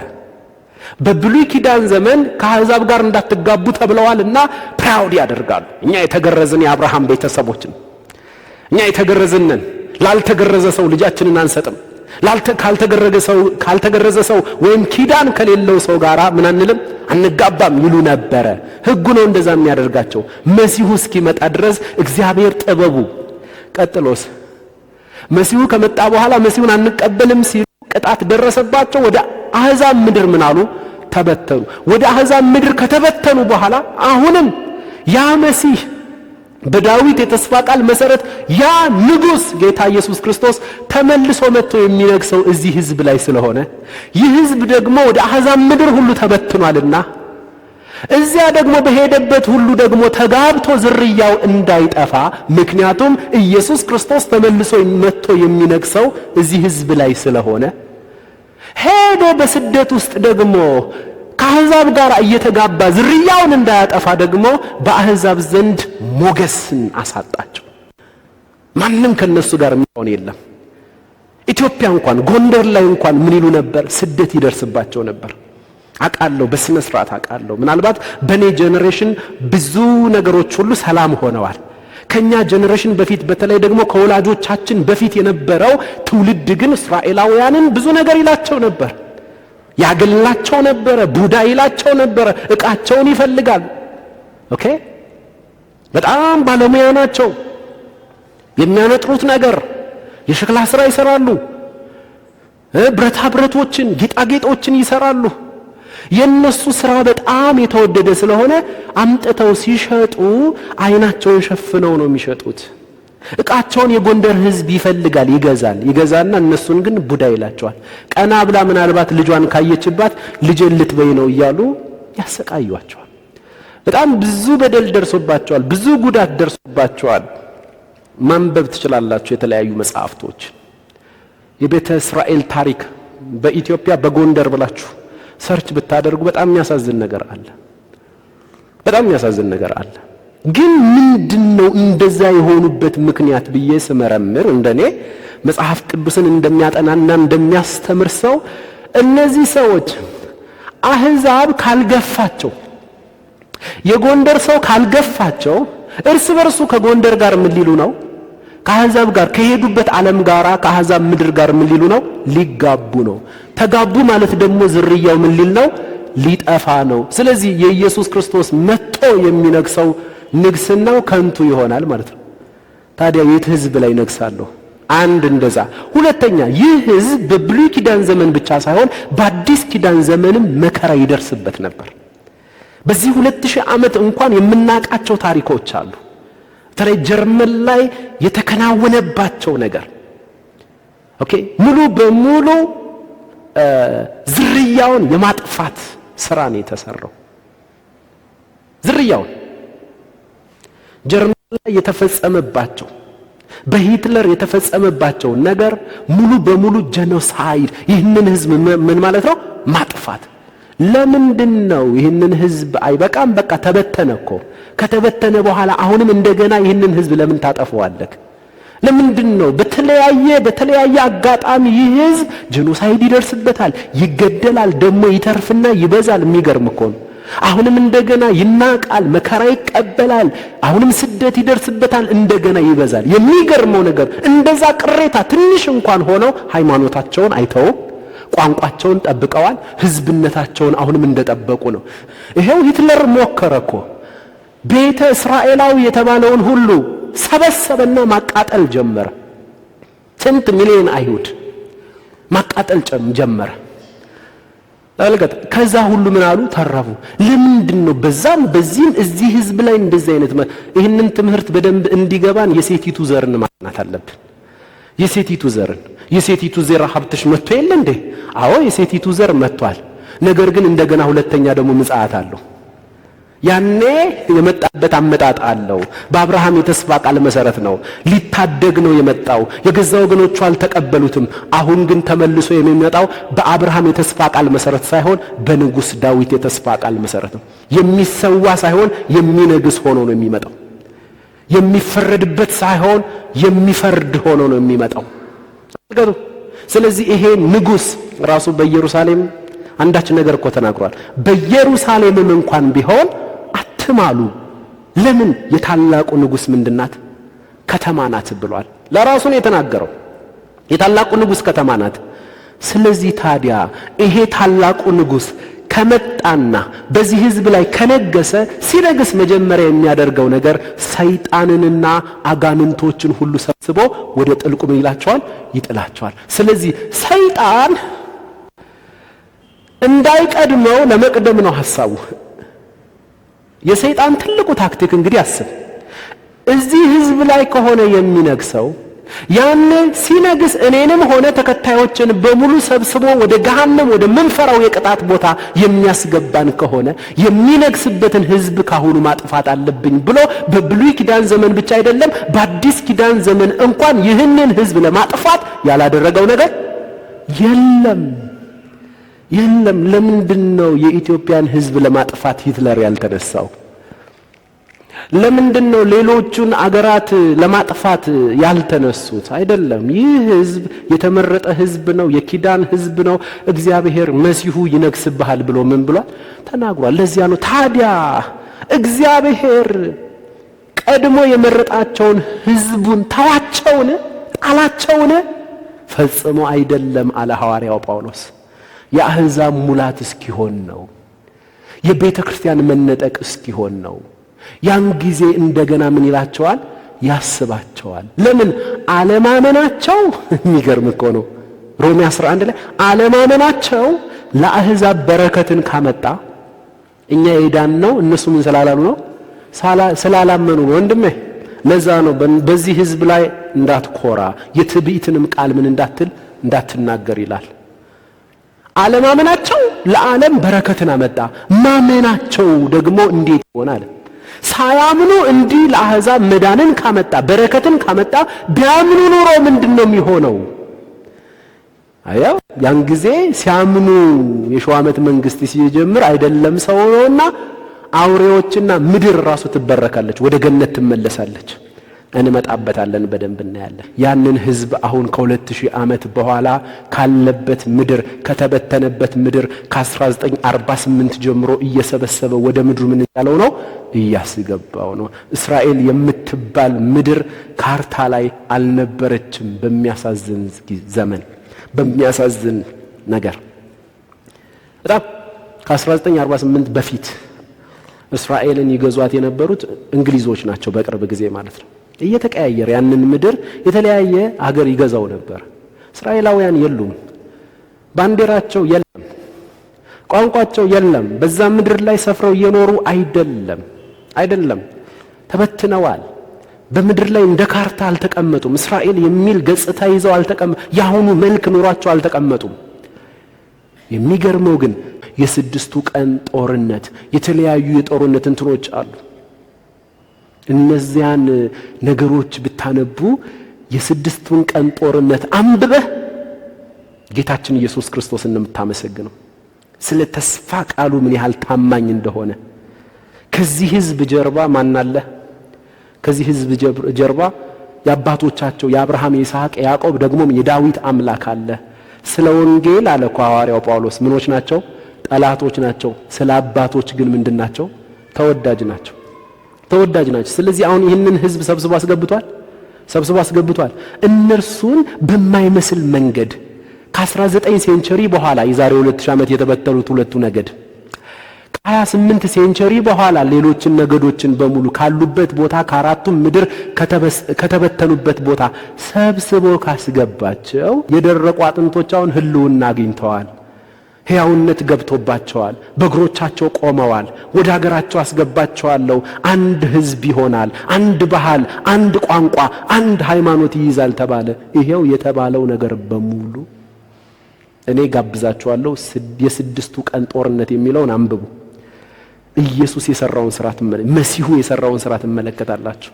በብሉይ ኪዳን ዘመን ከአሕዛብ ጋር እንዳትጋቡ ተብለዋልና ፕራውድ ያደርጋሉ። እኛ የተገረዝን የአብርሃም ቤተሰቦች ነን። እኛ የተገረዝነን። ላልተገረዘ ሰው ልጃችንን አንሰጥም። ካልተገረዘ ሰው ወይም ኪዳን ከሌለው ሰው ጋር ምን አንልም፣ አንጋባም ይሉ ነበረ። ሕጉ ነው እንደዛ የሚያደርጋቸው። መሲሁ እስኪመጣ ድረስ እግዚአብሔር ጥበቡ። ቀጥሎስ መሲሁ ከመጣ በኋላ መሲሁን አንቀበልም ሲሉ ቅጣት ደረሰባቸው። ወደ አሕዛብ ምድር ምን አሉ? ተበተኑ። ወደ አሕዛብ ምድር ከተበተኑ በኋላ አሁንም ያ መሲህ በዳዊት የተስፋ ቃል መሰረት ያ ንጉሥ ጌታ ኢየሱስ ክርስቶስ ተመልሶ መጥቶ የሚነግሰው እዚህ ሕዝብ ላይ ስለሆነ ይህ ሕዝብ ደግሞ ወደ አሕዛብ ምድር ሁሉ ተበትኗልና እዚያ ደግሞ በሄደበት ሁሉ ደግሞ ተጋብቶ ዝርያው እንዳይጠፋ፣ ምክንያቱም ኢየሱስ ክርስቶስ ተመልሶ መጥቶ የሚነግሰው እዚህ ሕዝብ ላይ ስለሆነ ሄዶ በስደት ውስጥ ደግሞ ከአሕዛብ ጋር እየተጋባ ዝርያውን እንዳያጠፋ ደግሞ በአሕዛብ ዘንድ ሞገስን አሳጣቸው። ማንም ከነሱ ጋር የሚሆን የለም። ኢትዮጵያ እንኳን ጎንደር ላይ እንኳን ምን ይሉ ነበር? ስደት ይደርስባቸው ነበር። አቃለሁ፣ በስነ ስርዓት አቃለሁ። ምናልባት በኔ ጄኔሬሽን ብዙ ነገሮች ሁሉ ሰላም ሆነዋል። ከኛ ጄኔሬሽን በፊት በተለይ ደግሞ ከወላጆቻችን በፊት የነበረው ትውልድ ግን እስራኤላውያንን ብዙ ነገር ይላቸው ነበር፣ ያገላቸው ነበረ፣ ቡዳ ይላቸው ነበረ። ዕቃቸውን ይፈልጋል። ኦኬ፣ በጣም ባለሙያ ናቸው። የሚያነጥሩት ነገር የሸክላ ስራ ይሰራሉ። ብረታ ብረቶችን፣ ጌጣጌጦችን ይሰራሉ። የነሱ ስራ በጣም የተወደደ ስለሆነ አምጥተው ሲሸጡ አይናቸውን ሸፍነው ነው የሚሸጡት። ዕቃቸውን የጎንደር ሕዝብ ይፈልጋል፣ ይገዛና እነሱን ግን ቡዳ ይላቸዋል። ቀና ብላ ምናልባት ልጇን ካየችባት ልጄን ልትበይ ነው እያሉ ያሰቃዩአቸዋል። በጣም ብዙ በደል ደርሶባቸዋል፣ ብዙ ጉዳት ደርሶባቸዋል። ማንበብ ትችላላችሁ የተለያዩ መጽሐፍቶች። የቤተ እስራኤል ታሪክ በኢትዮጵያ በጎንደር ብላችሁ ሰርች ብታደርጉ በጣም የሚያሳዝን ነገር አለ። ግን ምንድነው እንደዛ የሆኑበት ምክንያት ብዬ ስመረምር እንደኔ መጽሐፍ ቅዱስን እንደሚያጠናና እንደሚያስተምር ሰው እነዚህ ሰዎች አሕዛብ ካልገፋቸው፣ የጎንደር ሰው ካልገፋቸው እርስ በርሱ ከጎንደር ጋር ምን ሊሉ ነው? ከአሕዛብ ጋር ከሄዱበት ዓለም ጋር ከአሕዛብ ምድር ጋር ምን ሊሉ ነው? ሊጋቡ ነው። ተጋቡ ማለት ደግሞ ዝርያው ምን ሊል ነው? ሊጠፋ ነው። ስለዚህ የኢየሱስ ክርስቶስ መጥቶ የሚነግሰው ንግስናው ከንቱ ይሆናል ማለት ነው። ታዲያ የት ሕዝብ ላይ ነግሳለሁ? አንድ እንደዛ። ሁለተኛ ይህ ሕዝብ በብሉይ ኪዳን ዘመን ብቻ ሳይሆን በአዲስ ኪዳን ዘመንም መከራ ይደርስበት ነበር። በዚህ 2000 ዓመት እንኳን የምናቃቸው ታሪኮች አሉ። በተለይ ጀርመን ላይ የተከናወነባቸው ነገር ኦኬ፣ ሙሉ በሙሉ ዝርያውን የማጥፋት ስራ ነው የተሰራው። ዝርያውን ጀርመን ላይ የተፈጸመባቸው በሂትለር የተፈጸመባቸው ነገር ሙሉ በሙሉ ጄኖሳይድ፣ ይህንን ህዝብ ምን ማለት ነው? ማጥፋት። ለምንድን ነው ይህንን ህዝብ አይበቃም? በቃ ተበተነ እኮ። ከተበተነ በኋላ አሁንም እንደገና ይህንን ህዝብ ለምን ታጠፈዋለህ? ለምንድን ነው በተለያየ አጋጣሚ ይህ ህዝብ ጄኖሳይድ ይደርስበታል፣ ይገደላል፣ ደግሞ ይተርፍና ይበዛል። የሚገርም እኮ ነው። አሁንም እንደገና ይናቃል፣ መከራ ይቀበላል፣ አሁንም ስደት ይደርስበታል፣ እንደገና ይበዛል። የሚገርመው ነገር እንደዛ ቅሬታ ትንሽ እንኳን ሆነው ሃይማኖታቸውን አይተው ቋንቋቸውን ጠብቀዋል፣ ህዝብነታቸውን አሁንም እንደጠበቁ ነው። ይሄው ሂትለር ሞከረ እኮ ቤተ እስራኤላዊ የተባለውን ሁሉ ሰበሰበና ማቃጠል ጀመረ። ስንት ሚሊዮን አይሁድ ማቃጠል ጀመረ። አልገጥ ከዛ ሁሉ ምን አሉ? ተረፉ። ለምንድነው በዛም በዚህም እዚህ ህዝብ ላይ እንደዚህ አይነት ይሄንን ትምህርት በደንብ እንዲገባን የሴቲቱ ዘርን ማጥናት አለብን። የሴቲቱ ዘር ሀብትሽ መጥቶ የለ እንዴ? አዎ የሴቲቱ ዘር መጥቷል። ነገር ግን እንደገና ሁለተኛ ደግሞ ምጽአት አለው። ያኔ የመጣበት አመጣጥ አለው። በአብርሃም የተስፋ ቃል መሰረት ነው። ሊታደግ ነው የመጣው። የገዛ ወገኖቹ አልተቀበሉትም። አሁን ግን ተመልሶ የሚመጣው በአብርሃም የተስፋ ቃል መሰረት ሳይሆን በንጉስ ዳዊት የተስፋ ቃል መሰረት ነው። የሚሰዋ ሳይሆን የሚነግስ ሆኖ ነው የሚመጣው። የሚፈረድበት ሳይሆን የሚፈርድ ሆኖ ነው የሚመጣው። ስለዚህ ይሄ ንጉስ ራሱ በኢየሩሳሌም አንዳች ነገር እኮ ተናግሯል። በኢየሩሳሌምም እንኳን ቢሆን አትማሉ። ለምን? የታላቁ ንጉስ ምንድናት? ከተማ ናት ብሏል። ለራሱ ነው የተናገረው። የታላቁ ንጉስ ከተማ ናት። ስለዚህ ታዲያ ይሄ ታላቁ ንጉስ ከመጣና በዚህ ህዝብ ላይ ከነገሰ፣ ሲነግስ መጀመሪያ የሚያደርገው ነገር ሰይጣንንና አጋንንቶችን ሁሉ ሰብስቦ ወደ ጥልቁ ምን ይላቸዋል? ይጥላቸዋል። ስለዚህ ሰይጣን እንዳይቀድመው ለመቅደም ነው ሐሳቡ። የሰይጣን ትልቁ ታክቲክ እንግዲህ አስብ፣ እዚህ ህዝብ ላይ ከሆነ የሚነግሰው ያን ሲነግስ እኔንም ሆነ ተከታዮችን በሙሉ ሰብስቦ ወደ ገሃነም ወደ መንፈራው የቅጣት ቦታ የሚያስገባን ከሆነ የሚነግስበትን ህዝብ ካሁኑ ማጥፋት አለብኝ ብሎ በብሉይ ኪዳን ዘመን ብቻ አይደለም በአዲስ ኪዳን ዘመን እንኳን ይህንን ህዝብ ለማጥፋት ያላደረገው ነገር የለም። ለምንድነው የኢትዮጵያን ህዝብ ለማጥፋት ሂትለር ያልተነሳው? ለምንድነው ሌሎቹን አገራት ለማጥፋት ያልተነሱት? አይደለም። ይህ ህዝብ የተመረጠ ህዝብ ነው፣ የኪዳን ህዝብ ነው። እግዚአብሔር መሲሁ ይነግስብሃል ብሎ ምን ብሏል? ተናግሯል። ለዚያ ነው ታዲያ እግዚአብሔር ቀድሞ የመረጣቸውን ህዝቡን ተዋቸውን? ጣላቸውን? ፈጽሞ አይደለም አለ ሐዋርያው ጳውሎስ። የአሕዛብ ሙላት እስኪሆን ነው። የቤተ ክርስቲያን መነጠቅ እስኪሆን ነው። ያን ጊዜ እንደገና ምን ይላቸዋል? ያስባቸዋል። ለምን? አለማመናቸው የሚገርም እኮ ነው። ሮሜ 11 ላይ አለማመናቸው ለአሕዛብ በረከትን ካመጣ እኛ የዳን ነው እነሱ ምን ስላላሉ ነው? ስላላመኑ ነው። ወንድሜ ለዛ ነው በዚህ ህዝብ ላይ እንዳትኮራ የትዕቢትንም ቃል ምን እንዳትናገር ይላል። አለማመናቸው ለዓለም በረከትን አመጣ። ማመናቸው ደግሞ እንዴት ይሆናል? ሳያምኑ እንዲህ ለአሕዛብ መዳንን ካመጣ በረከትን ካመጣ ቢያምኑ ኑሮ ምንድነው የሚሆነው? አያው ያን ጊዜ ሲያምኑ የሺው ዓመት መንግስት ሲጀምር አይደለም ሰው ነውና አውሬዎችና ምድር ራሱ ትበረካለች፣ ወደ ገነት ትመለሳለች። እንመጣበታለን፣ በደንብ እናያለን። ያንን ህዝብ አሁን ከ2000 ዓመት በኋላ ካለበት ምድር ከተበተነበት ምድር ከ1948 ጀምሮ እየሰበሰበ ወደ ምድሩ ምን ያለው ነው? እያስገባው ነው። እስራኤል የምትባል ምድር ካርታ ላይ አልነበረችም። በሚያሳዝን ዘመን በሚያሳዝን ነገር በጣም ከ1948 በፊት እስራኤልን ይገዟት የነበሩት እንግሊዞች ናቸው። በቅርብ ጊዜ ማለት ነው። እየተቀያየረ ያንን ምድር የተለያየ ሀገር ይገዛው ነበር። እስራኤላውያን የሉም፣ ባንዲራቸው የለም፣ ቋንቋቸው የለም። በዛ ምድር ላይ ሰፍረው እየኖሩ አይደለም፣ ተበትነዋል። በምድር ላይ እንደ ካርታ አልተቀመጡም። እስራኤል የሚል ገጽታ ይዘው አልተቀመጡም። ያሁኑ መልክ ኑሯቸው አልተቀመጡም። የሚገርመው ግን የስድስቱ ቀን ጦርነት የተለያዩ የጦርነት እንትኖች አሉ። እነዚያን ነገሮች ብታነቡ የስድስቱን ቀን ጦርነት አንብበህ ጌታችን ኢየሱስ ክርስቶስን የምታመሰግነው ስለ ተስፋ ቃሉ ምን ያህል ታማኝ እንደሆነ። ከዚህ ህዝብ ጀርባ ማን አለ? ከዚህ ህዝብ ጀርባ የአባቶቻቸው የአብርሃም፣ የይስሐቅ፣ የያዕቆብ ደግሞም የዳዊት አምላክ አለ። ስለ ወንጌል አለ ሐዋርያው ጳውሎስ ምኖች ናቸው? ጠላቶች ናቸው። ስለ አባቶች ግን ምንድናቸው? ተወዳጅ ናቸው። ስለዚህ አሁን ይህንን ህዝብ ሰብስቦ አስገብቷል። እነርሱን በማይመስል መንገድ ከ19 ሴንቸሪ በኋላ የዛሬ 2000 ዓመት የተበተሉት ሁለቱ ነገድ 28 ሴንቸሪ በኋላ ሌሎችን ነገዶችን በሙሉ ካሉበት ቦታ ከአራቱም ምድር ከተበተኑበት ቦታ ሰብስቦ ካስገባቸው የደረቁ አጥንቶች አሁን ህልውና አግኝተዋል። ሕያውነት ገብቶባቸዋል። በእግሮቻቸው ቆመዋል። ወደ ሀገራቸው አስገባቸዋለሁ። አንድ ህዝብ ይሆናል። አንድ ባህል፣ አንድ ቋንቋ፣ አንድ ሃይማኖት ይይዛል ተባለ። ይሄው የተባለው ነገር በሙሉ እኔ ጋብዛችኋለሁ። የስድስቱ ቀን ጦርነት የሚለውን አንብቡ። ኢየሱስ የሰራውን ሥራ መሲሁ የሰራውን ሥራ ትመለከታላችሁ።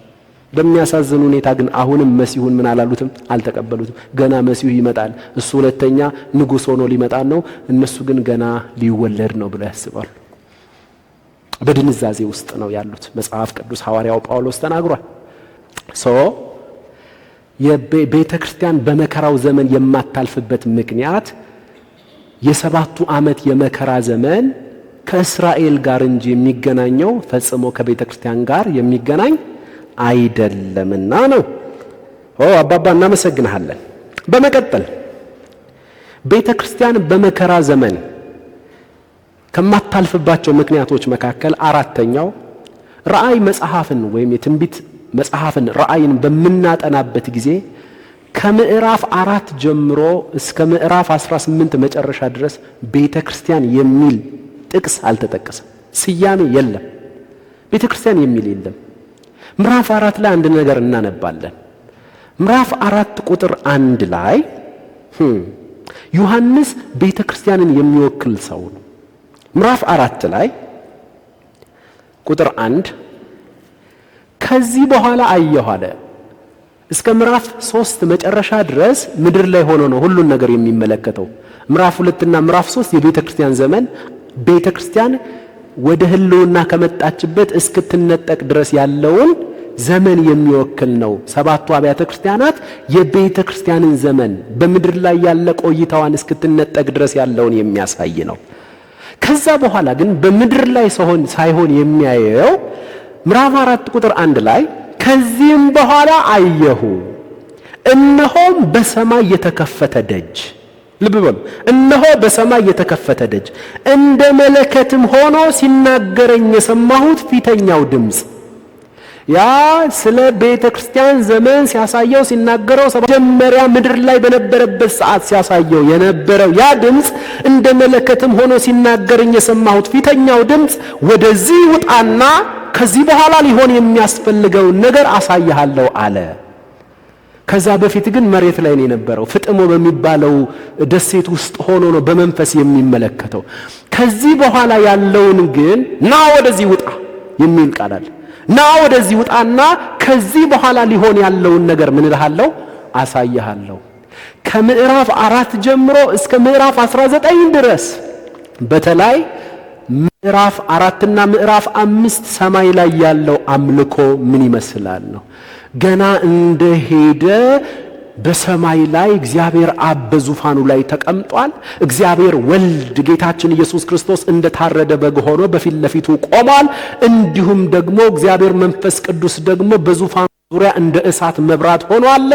በሚያሳዝን ሁኔታ ግን አሁንም መሲሁን ምን አላሉትም? አልተቀበሉትም። ገና መሲሁ ይመጣል፣ እሱ ሁለተኛ ንጉሥ ሆኖ ሊመጣ ነው፣ እነሱ ግን ገና ሊወለድ ነው ብለው ያስባሉ። በድንዛዜ ውስጥ ነው ያሉት። መጽሐፍ ቅዱስ ሐዋርያው ጳውሎስ ተናግሯል። የቤተ ክርስቲያን በመከራው ዘመን የማታልፍበት ምክንያት የሰባቱ ዓመት የመከራ ዘመን ከእስራኤል ጋር እንጂ የሚገናኘው ፈጽሞ ከቤተ ክርስቲያን ጋር የሚገናኝ አይደለምና ነው። አባባ እናመሰግንሃለን። በመቀጠል ቤተ ክርስቲያን በመከራ ዘመን ከማታልፍባቸው ምክንያቶች መካከል አራተኛው ራእይ መጽሐፍን ወይም የትንቢት መጽሐፍን ራእይን በምናጠናበት ጊዜ ከምዕራፍ 4 ጀምሮ እስከ ምዕራፍ 18 መጨረሻ ድረስ ቤተ ክርስቲያን የሚል ጥቅስ አልተጠቀሰም። ስያሜ የለም። ቤተ ክርስቲያን የሚል የለም። ምዕራፍ 4 ላይ አንድ ነገር እናነባለን። ምዕራፍ 4 ቁጥር 1 ላይ ዮሐንስ ቤተ ክርስቲያንን የሚወክል ሰው ነው። ምዕራፍ 4 ላይ ቁጥር 1 ከዚህ በኋላ አየሁ አለ። እስከ ምዕራፍ 3 መጨረሻ ድረስ ምድር ላይ ሆኖ ነው ሁሉን ነገር የሚመለከተው። ምዕራፍ 2 እና ምዕራፍ 3 የቤተ ክርስቲያን ዘመን ቤተ ክርስቲያን ወደ ህልውና ከመጣችበት እስክትነጠቅ ድረስ ያለውን ዘመን የሚወክል ነው። ሰባቱ አብያተ ክርስቲያናት የቤተ ክርስቲያንን ዘመን በምድር ላይ ያለ ቆይታዋን እስክትነጠቅ ድረስ ያለውን የሚያሳይ ነው። ከዛ በኋላ ግን በምድር ላይ ሳይሆን የሚያየው ምዕራፍ 4 ቁጥር 1 ላይ ከዚህም በኋላ አየሁ እነሆም በሰማይ የተከፈተ ደጅ። ልብ በሉ። እነሆ በሰማይ የተከፈተ ደጅ እንደ መለከትም ሆኖ ሲናገረኝ የሰማሁት ፊተኛው ድምፅ። ያ ስለ ቤተ ክርስቲያን ዘመን ሲያሳየው ሲናገረው መጀመሪያ ምድር ላይ በነበረበት ሰዓት ሲያሳየው የነበረው ያ ድምፅ እንደ መለከትም ሆኖ ሲናገረኝ የሰማሁት ፊተኛው ድምፅ ወደዚህ ውጣና ከዚህ በኋላ ሊሆን የሚያስፈልገውን ነገር አሳይሃለሁ አለ። ከዛ በፊት ግን መሬት ላይ ነው የነበረው። ፍጥሞ በሚባለው ደሴት ውስጥ ሆኖ ነው በመንፈስ የሚመለከተው። ከዚህ በኋላ ያለውን ግን ና ወደዚህ ውጣ የሚል ቃል አለ። ና ወደዚህ ውጣና ከዚህ በኋላ ሊሆን ያለውን ነገር ምን እልሃለሁ? አሳይሃለሁ። ከምዕራፍ 4 ጀምሮ እስከ ምዕራፍ 19 ድረስ በተለይ ምዕራፍ 4 እና ምዕራፍ 5 ሰማይ ላይ ያለው አምልኮ ምን ይመስላል ነው። ገና እንደሄደ በሰማይ ላይ እግዚአብሔር አብ በዙፋኑ ላይ ተቀምጧል። እግዚአብሔር ወልድ ጌታችን ኢየሱስ ክርስቶስ እንደታረደ በግ ሆኖ በፊት ለፊቱ ቆሟል። እንዲሁም ደግሞ እግዚአብሔር መንፈስ ቅዱስ ደግሞ በዙፋኑ ዙሪያ እንደ እሳት መብራት ሆኖ አለ።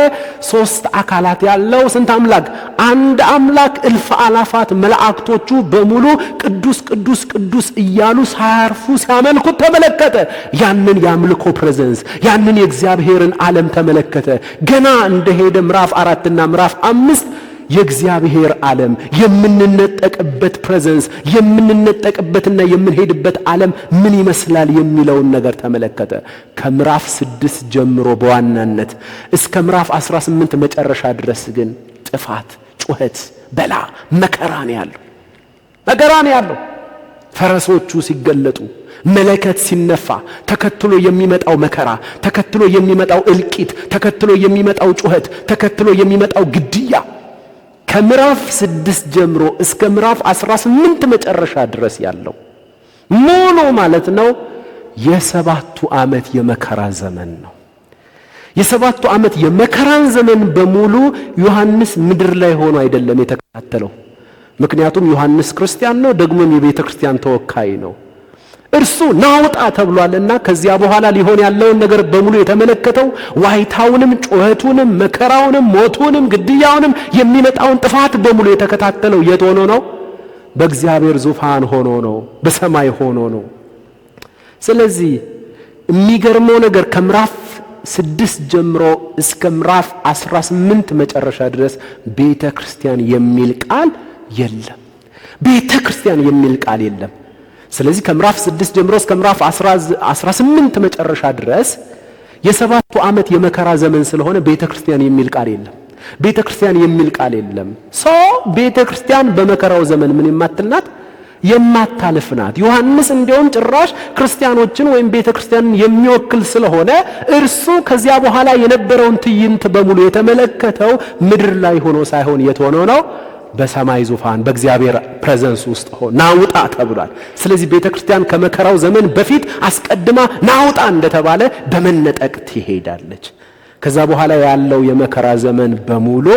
3 አካላት ያለው ስንት አምላክ? አንድ አምላክ። እልፍ አላፋት መላእክቶቹ በሙሉ ቅዱስ ቅዱስ ቅዱስ እያሉ ሳያርፉ ሲያመልኩት ተመለከተ። ያንን የአምልኮ ፕሬዘንስ ያንን የእግዚአብሔርን ዓለም ተመለከተ። ገና እንደሄደ ምዕራፍ 4 እና ምዕራፍ 5 የእግዚአብሔር ዓለም የምንነጠቅበት ፕሬዘንስ የምንነጠቅበትና የምንሄድበት ዓለም ምን ይመስላል የሚለውን ነገር ተመለከተ። ከምዕራፍ 6 ጀምሮ በዋናነት እስከ ምዕራፍ 18 መጨረሻ ድረስ ግን ጥፋት፣ ጩኸት፣ በላ መከራ ነው ያለው። ፈረሶቹ ሲገለጡ፣ መለከት ሲነፋ፣ ተከትሎ የሚመጣው መከራ፣ ተከትሎ የሚመጣው እልቂት፣ ተከትሎ የሚመጣው ጩኸት፣ ተከትሎ የሚመጣው ግድያ ከምዕራፍ 6 ጀምሮ እስከ ምዕራፍ 18 መጨረሻ ድረስ ያለው ሙሉ ማለት ነው የሰባቱ ዓመት የመከራ ዘመን ነው። የሰባቱ ዓመት የመከራን ዘመን በሙሉ ዮሐንስ ምድር ላይ ሆኖ አይደለም የተከታተለው። ምክንያቱም ዮሐንስ ክርስቲያን ነው፣ ደግሞም የቤተ ክርስቲያን ተወካይ ነው። እርሱ ናውጣ ተብሏልና ከዚያ በኋላ ሊሆን ያለውን ነገር በሙሉ የተመለከተው ዋይታውንም፣ ጩኸቱንም፣ መከራውንም፣ ሞቱንም፣ ግድያውንም የሚመጣውን ጥፋት በሙሉ የተከታተለው የት ሆኖ ነው? በእግዚአብሔር ዙፋን ሆኖ ነው፣ በሰማይ ሆኖ ነው። ስለዚህ የሚገርመው ነገር ከምዕራፍ 6 ጀምሮ እስከ ምዕራፍ 18 መጨረሻ ድረስ ቤተ ክርስቲያን የሚል ቃል የለም። ቤተ ክርስቲያን የሚል ቃል የለም። ስለዚህ ከምዕራፍ 6 ጀምሮ እስከ ምዕራፍ 18 መጨረሻ ድረስ የሰባቱ ዓመት የመከራ ዘመን ስለሆነ ቤተ ክርስቲያን የሚል ቃል የለም። ቤተ ክርስቲያን የሚል ቃል የለም። ቤተ ክርስቲያን በመከራው ዘመን ምን የማትልናት የማታልፍ ናት። ዮሐንስ እንዲያውም ጭራሽ ክርስቲያኖችን ወይም ቤተ ክርስቲያንን የሚወክል ስለሆነ እርሱ ከዚያ በኋላ የነበረውን ትዕይንት በሙሉ የተመለከተው ምድር ላይ ሆኖ ሳይሆን የት ሆኖ ነው? በሰማይ ዙፋን በእግዚአብሔር ፕሬዘንስ ውስጥ ሆኖ ናውጣ ተብሏል። ስለዚህ ቤተ ክርስቲያን ከመከራው ዘመን በፊት አስቀድማ ናውጣ እንደተባለ በመነጠቅ ትሄዳለች። ከዛ በኋላ ያለው የመከራ ዘመን በሙሉ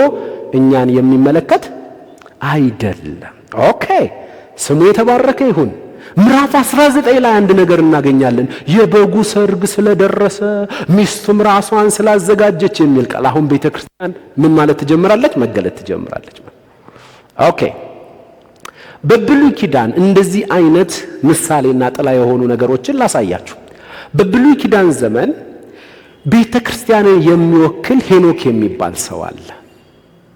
እኛን የሚመለከት አይደለም። ኦኬ፣ ስሙ የተባረከ ይሁን። ምዕራፍ 19 ላይ አንድ ነገር እናገኛለን። የበጉ ሰርግ ስለደረሰ ሚስቱም ራሷን ስላዘጋጀች የሚል ቃል። አሁን ቤተ ክርስቲያን ምን ማለት ትጀምራለች? መገለጥ ትጀምራለች። ኦኬ፣ በብሉይ ኪዳን እንደዚህ አይነት ምሳሌና ጥላ የሆኑ ነገሮችን ላሳያችሁ። በብሉይ ኪዳን ዘመን ቤተ ክርስቲያንን የሚወክል ሄኖክ የሚባል ሰው አለ።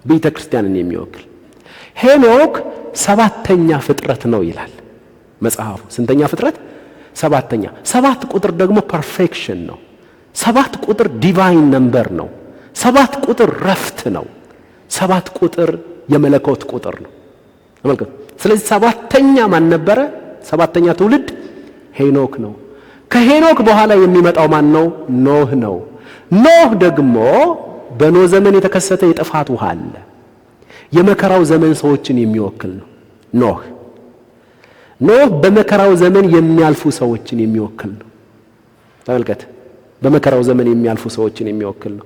ቤተ ክርስቲያንን የሚወክል ሄኖክ 7ኛ ፍጥረት ነው ይላል መጽሐፉ። ስንተኛ ፍጥረት? 7ኛ። 7 ቁጥር ደግሞ ፐርፌክሽን ነው። 7 ቁጥር ዲቫይን ነምበር ነው። 7 ቁጥር ረፍት ነው። 7 ቁጥር የመለኮት ቁጥር ነው። ተመልከቱ። ስለዚህ 7ኛ ማን ነበረ? 7ኛ ትውልድ ሄኖክ ነው። ከሄኖክ በኋላ የሚመጣው ማን ነው? ኖህ ነው። ኖህ ደግሞ በኖህ ዘመን የተከሰተ የጥፋት ውሃ አለ። የመከራው ዘመን ሰዎችን የሚወክል ነው። ኖህ በመከራው ዘመን የሚያልፉ ሰዎችን የሚወክል ነው። ተመልከት፣ በመከራው ዘመን የሚያልፉ ሰዎችን የሚወክል ነው።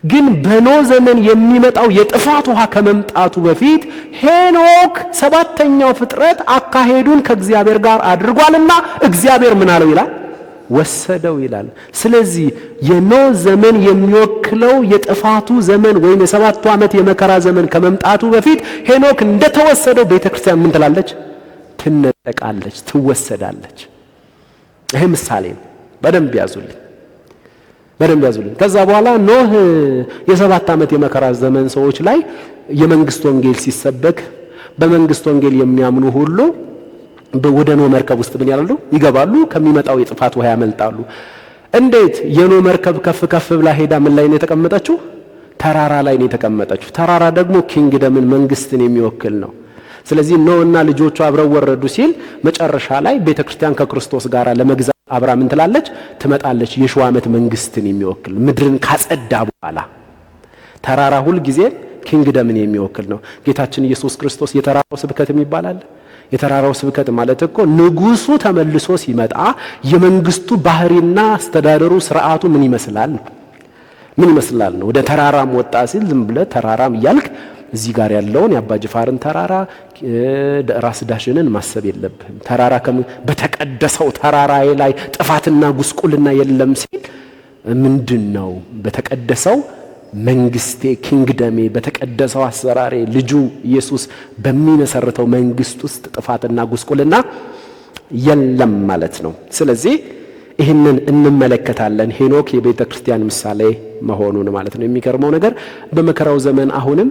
ግን በኖህ ዘመን የሚመጣው የጥፋት ውሃ ከመምጣቱ በፊት ሄኖክ 7ኛው ፍጥረት አካሄዱን ከእግዚአብሔር ጋር አድርጓልና እግዚአብሔር ምን አለው ይላል? ወሰደው ይላል። ስለዚህ የኖህ ዘመን የሚወክለው የጥፋቱ ዘመን ወይም የ7ቱ ዓመት የመከራ ዘመን ከመምጣቱ በፊት ሄኖክ እንደተወሰደው ቤተክርስቲያን ምን ትላለች? ትነጠቃለች፣ ትወሰዳለች። ይሄ ምሳሌ ነው። በደንብ ያዙልኝ። ከዛ በኋላ ኖህ የ7 ዓመት የመከራ ዘመን ሰዎች ላይ የመንግስት ወንጌል ሲሰበክ በመንግስት ወንጌል የሚያምኑ ሁሉ ወደ ኖህ መርከብ ውስጥ ምን ያላሉ? ይገባሉ። ከሚመጣው የጥፋት ውሃ ያመልጣሉ። እንዴት? የኖህ መርከብ ከፍ ብላ ሄዳ ምን ላይ ነው የተቀመጠችው? ተራራ ላይ ነው የተቀመጠችው። ተራራ ደግሞ ኪንግደምን መንግስትን የሚወክል ነው። ስለዚህ ኖህና ልጆቹ አብረው ወረዱ ሲል መጨረሻ ላይ ቤተክርስቲያን ከክርስቶስ ጋር ለመግዛት አብራ ምን ትላለች? ትመጣለች። የ1000 ዓመት መንግስትን የሚወክል ምድርን ካጸዳ በኋላ ተራራ ሁል ጊዜ ኪንግደምን የሚወክል ነው። ጌታችን ኢየሱስ ክርስቶስ የተራራው ስብከት ይባላል። የተራራው ስብከት ማለት እኮ ንጉሱ ተመልሶ ሲመጣ የመንግስቱ ባህሪና አስተዳደሩ ስርዓቱ ምን ይመስላል ነው። ወደ ተራራም ወጣ ሲል ዝም ብለ ተራራም እያልክ እዚህ ጋር ያለውን የአባጅፋርን ተራራ ራስ ዳሽንን ማሰብ የለብህም። ተራራ በተቀደሰው ተራራዬ ላይ ጥፋትና ጉስቁልና የለም ሲል ምንድነው? በተቀደሰው መንግስቴ ኪንግደሜ በተቀደሰው አሰራሬ ልጁ ኢየሱስ በሚመሰርተው መንግስት ውስጥ ጥፋትና ጉስቁልና የለም ማለት ነው። ስለዚህ ይህንን እንመለከታለን። ሄኖክ የቤተ ክርስቲያን ምሳሌ መሆኑን ማለት ነው። የሚገርመው ነገር በመከራው ዘመን አሁንም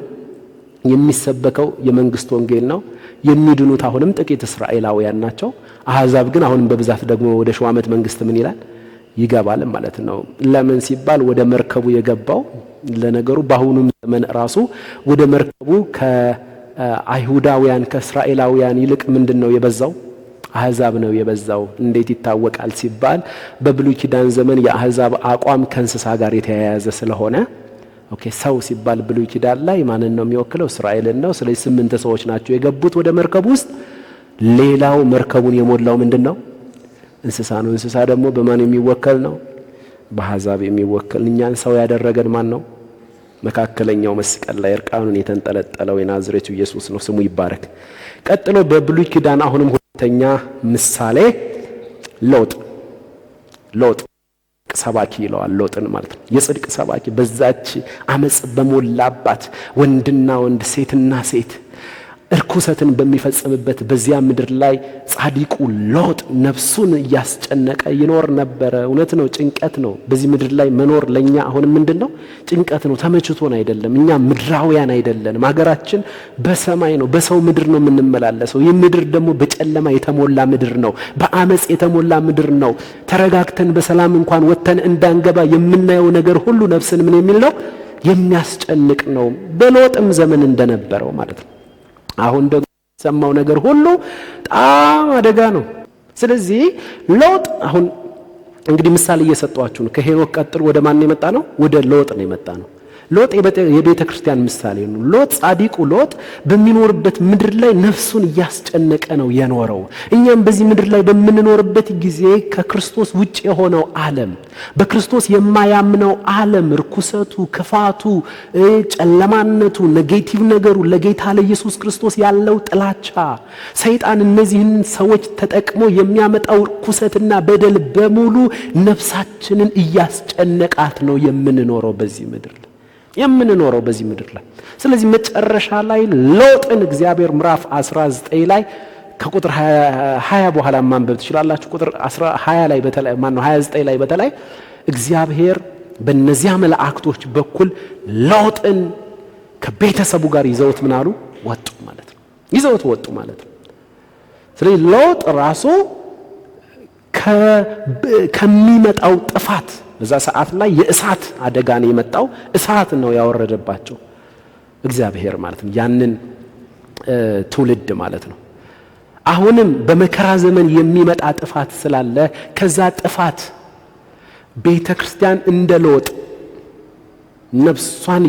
የሚሰበከው የመንግስት ወንጌል ነው። የሚድኑት አሁንም ጥቂት እስራኤላውያን ናቸው። አሕዛብ ግን አሁንም በብዛት ደግሞ ወደ 1000 ዓመት መንግስት ምን ይላል? ይገባል ማለት ነው። ለምን ሲባል ወደ መርከቡ የገባው ለነገሩ በአሁኑም ዘመን ራሱ ወደ መርከቡ ከአይሁዳውያን ከእስራኤላውያን ይልቅ ምንድነው የበዛው? አሕዛብ ነው የበዛው። እንዴት ይታወቃል ሲባል በብሉይ ኪዳን ዘመን የአሕዛብ አቋም ከእንስሳ ጋር የተያያዘ ስለሆነ ሰው ሲባል ብሉይ ኪዳን ላይ ማንን ነው የሚወክለው? እስራኤልን ነው። ስለዚህ 8 ሰዎች ናቸው የገቡት ወደ መርከቡ ውስጥ። ሌላው መርከቡን የሞላው ምንድነው? እንስሳ ነው። እንስሳ ደግሞ በማን የሚወከል ነው? በአሕዛብ የሚወከል። እኛን ሰው ያደረገን ማን ነው? መካከለኛው መስቀል ላይ እርቃኑን የተንጠለጠለው የናዝሬቱ ኢየሱስ ነው። ስሙ ይባረክ። ቀጥሎ በብሉይ ኪዳን አሁንም ሁለተኛ ምሳሌ ሎጥ ሰባኪ ይለዋል። ሎጥን ማለት ነው የጽድቅ ሰባኪ። በዛች አመጽ በሞላባት ወንድና ወንድ ሴትና ሴት እርኩሰትን በሚፈጽምበት በዚያ ምድር ላይ ጻድቁ ሎጥ ነፍሱን እያስጨነቀ ይኖር ነበር። እውነት ነው፣ ጭንቀት ነው። በዚህ ምድር ላይ መኖር ለኛ አሁን ምንድነው? ጭንቀት ነው። ተመችቶን አይደለም። እኛ ምድራውያን አይደለንም። ሀገራችን በሰማይ ነው፣ በሰው ምድር ነው የምንመላለሰው። ይህ ምድር ደግሞ በጨለማ የተሞላ ምድር ነው፣ በአመጽ የተሞላ ምድር ነው። ተረጋግተን በሰላም እንኳን ወጥተን እንዳንገባ የምናየው ነገር ሁሉ ነፍስን ምን የሚል ነው? የሚያስጨንቅ ነው። በሎጥም ዘመን እንደነበረው ማለት ነው። አሁን ደግሞ ሰማው ነገር ሁሉ በጣም አደጋ ነው። ስለዚህ ሎጥ አሁን እንግዲህ ምሳሌ እየሰጧችሁ ነው። ከሄኖክ ቀጥሎ ወደ ማን የመጣ ነው? ወደ ሎጥ ነው የመጣ ነው። ሎጥ የቤተ ክርስቲያን ምሳሌ ነው። ሎጥ ጻድቁ ሎጥ በሚኖርበት ምድር ላይ ነፍሱን እያስጨነቀ ነው የኖረው። እኛም በዚህ ምድር ላይ በምንኖርበት ጊዜ ከክርስቶስ ውጭ የሆነው ዓለም፣ በክርስቶስ የማያምነው ዓለም፣ ርኩሰቱ፣ ክፋቱ፣ ጨለማነቱ፣ ኔጌቲቭ ነገሩ፣ ለጌታ ለኢየሱስ ክርስቶስ ያለው ጥላቻ፣ ሰይጣን እነዚህን ሰዎች ተጠቅሞ የሚያመጣው ርኩሰትና በደል በሙሉ ነፍሳችንን እያስጨነቃት ነው የምንኖረው በዚህ ምድር ላይ። ስለዚህ መጨረሻ ላይ ሎጥን እግዚአብሔር ምዕራፍ 19 ላይ ከቁጥር 20 በኋላ ማንበብ ትችላላችሁ። ቁጥር 20 ላይ በተለይ 29 ላይ በተለይ እግዚአብሔር በእነዚያ መላእክቶች በኩል ሎጥን ከቤተሰቡ ጋር ይዘውት ምናሉ ወጡ ማለት ነው። ስለዚህ ሎጥ ራሱ ከሚመጣው ጥፋት በዛ ሰዓት ላይ የእሳት አደጋ ነው የመጣው። እሳት ነው ያወረደባቸው እግዚአብሔር ማለት ነው፣ ያንን ትውልድ ማለት ነው። አሁንም በመከራ ዘመን የሚመጣ ጥፋት ስላለ ከዛ ጥፋት ቤተክርስቲያን እንደ ሎጥ ነፍሱን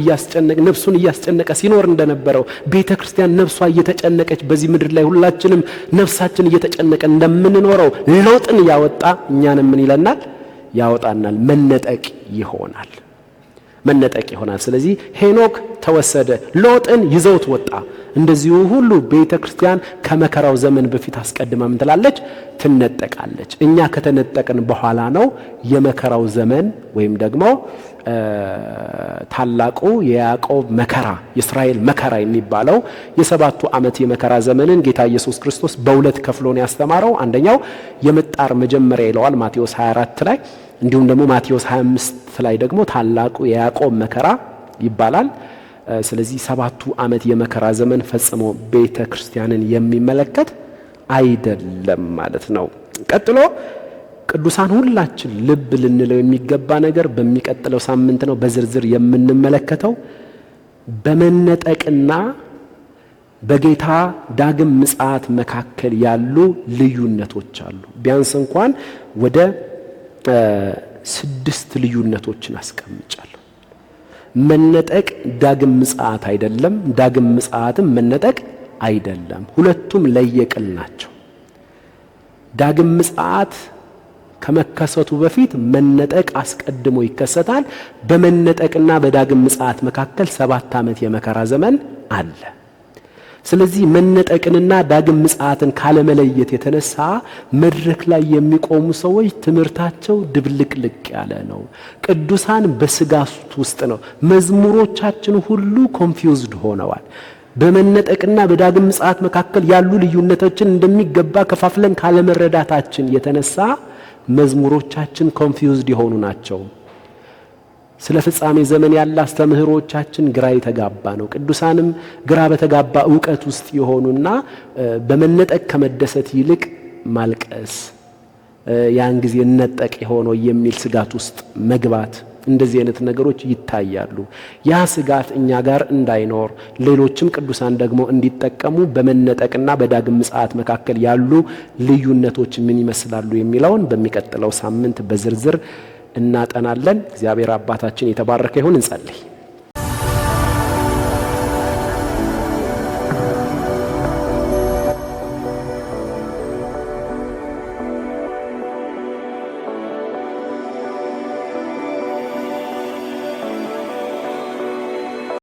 እያስጨነቀ ሲኖር እንደነበረው ቤተክርስቲያን ነፍሷ እየተጨነቀች በዚህ ምድር ላይ ሁላችንም ነፍሳችን እየተጨነቀ እንደምንኖረው ሎጥን ያወጣ እኛንም ምን ይለናል? ያወጣናል። መነጠቅ ይሆናል። ስለዚህ ሄኖክ ተወሰደ፣ ሎጥን ይዘውት ወጣ። እንደዚሁ ሁሉ ቤተክርስቲያን ከመከራው ዘመን በፊት አስቀድማ ምን ትላለች? ትነጠቃለች። እኛ ከተነጠቅን በኋላ ነው የመከራው ዘመን ወይም ደግሞ ታላቁ የያዕቆብ መከራ፣ የእስራኤል መከራ የሚባለው የሰባቱ ዓመት የመከራ ዘመንን ጌታ ኢየሱስ ክርስቶስ በሁለት ከፍሎ ነው ያስተማረው። አንደኛው የምጣር መጀመሪያ ይለዋል ማቴዎስ 24 ላይ፣ እንዲሁም ደግሞ ማቴዎስ 25 ላይ ደግሞ ታላቁ የያዕቆብ መከራ ይባላል። ስለዚህ ሰባቱ ዓመት የመከራ ዘመን ፈጽሞ ቤተ ክርስቲያንን የሚመለከት አይደለም ማለት ነው። ቀጥሎ ቅዱሳን ሁላችን ልብ ልንለው የሚገባ ነገር በሚቀጥለው ሳምንት ነው በዝርዝር የምንመለከተው። በመነጠቅና በጌታ ዳግም ምጽአት መካከል ያሉ ልዩነቶች አሉ። ቢያንስ እንኳን ወደ 6 ልዩነቶችን አስቀምጫለሁ። መነጠቅ ዳግም ምጽአት አይደለም፣ ዳግም ምጽአትም መነጠቅ አይደለም። ሁለቱም ለየቅል ናቸው። ዳግም ምጽአት ከመከሰቱ በፊት መነጠቅ አስቀድሞ ይከሰታል። በመነጠቅና በዳግም ምጽአት መካከል 7 ዓመት የመከራ ዘመን አለ። ስለዚህ መነጠቅንና ዳግም ምጽአትን ካለመለየት የተነሳ መድረክ ላይ የሚቆሙ ሰዎች ትምህርታቸው ድብልቅልቅ ያለ ነው። ቅዱሳን በስጋት ውስጥ ነው። መዝሙሮቻችን ሁሉ ኮንፊውዝድ ሆነዋል። በመነጠቅና በዳግም ምጽአት መካከል ያሉ ልዩነቶችን እንደሚገባ ከፋፍለን ካለመረዳታችን የተነሳ መዝሙሮቻችን ኮንፊውዝድ የሆኑ ናቸው። ስለ ፍጻሜ ዘመን ያለ አስተምህሮቻችን ግራ የተጋባ ነው። ቅዱሳንም ግራ በተጋባ ዕውቀት ውስጥ የሆኑና በመነጠቅ ከመደሰት ይልቅ ማልቀስ፣ ያን ጊዜ ነጠቅ የሆነው የሚል ስጋት ውስጥ መግባት፣ እንደዚህ አይነት ነገሮች ይታያሉ። ያ ስጋት እኛ ጋር እንዳይኖር ሌሎችም ቅዱሳን ደግሞ እንዲጠቀሙ በመነጠቅና በዳግም ምጽአት መካከል ያሉ ልዩነቶች ምን ይመስላሉ የሚለውን በሚቀጥለው ሳምንት በዝርዝር እናጠናለን። እግዚአብሔር አባታችን የተባረከ ይሁን። እንጸልይ።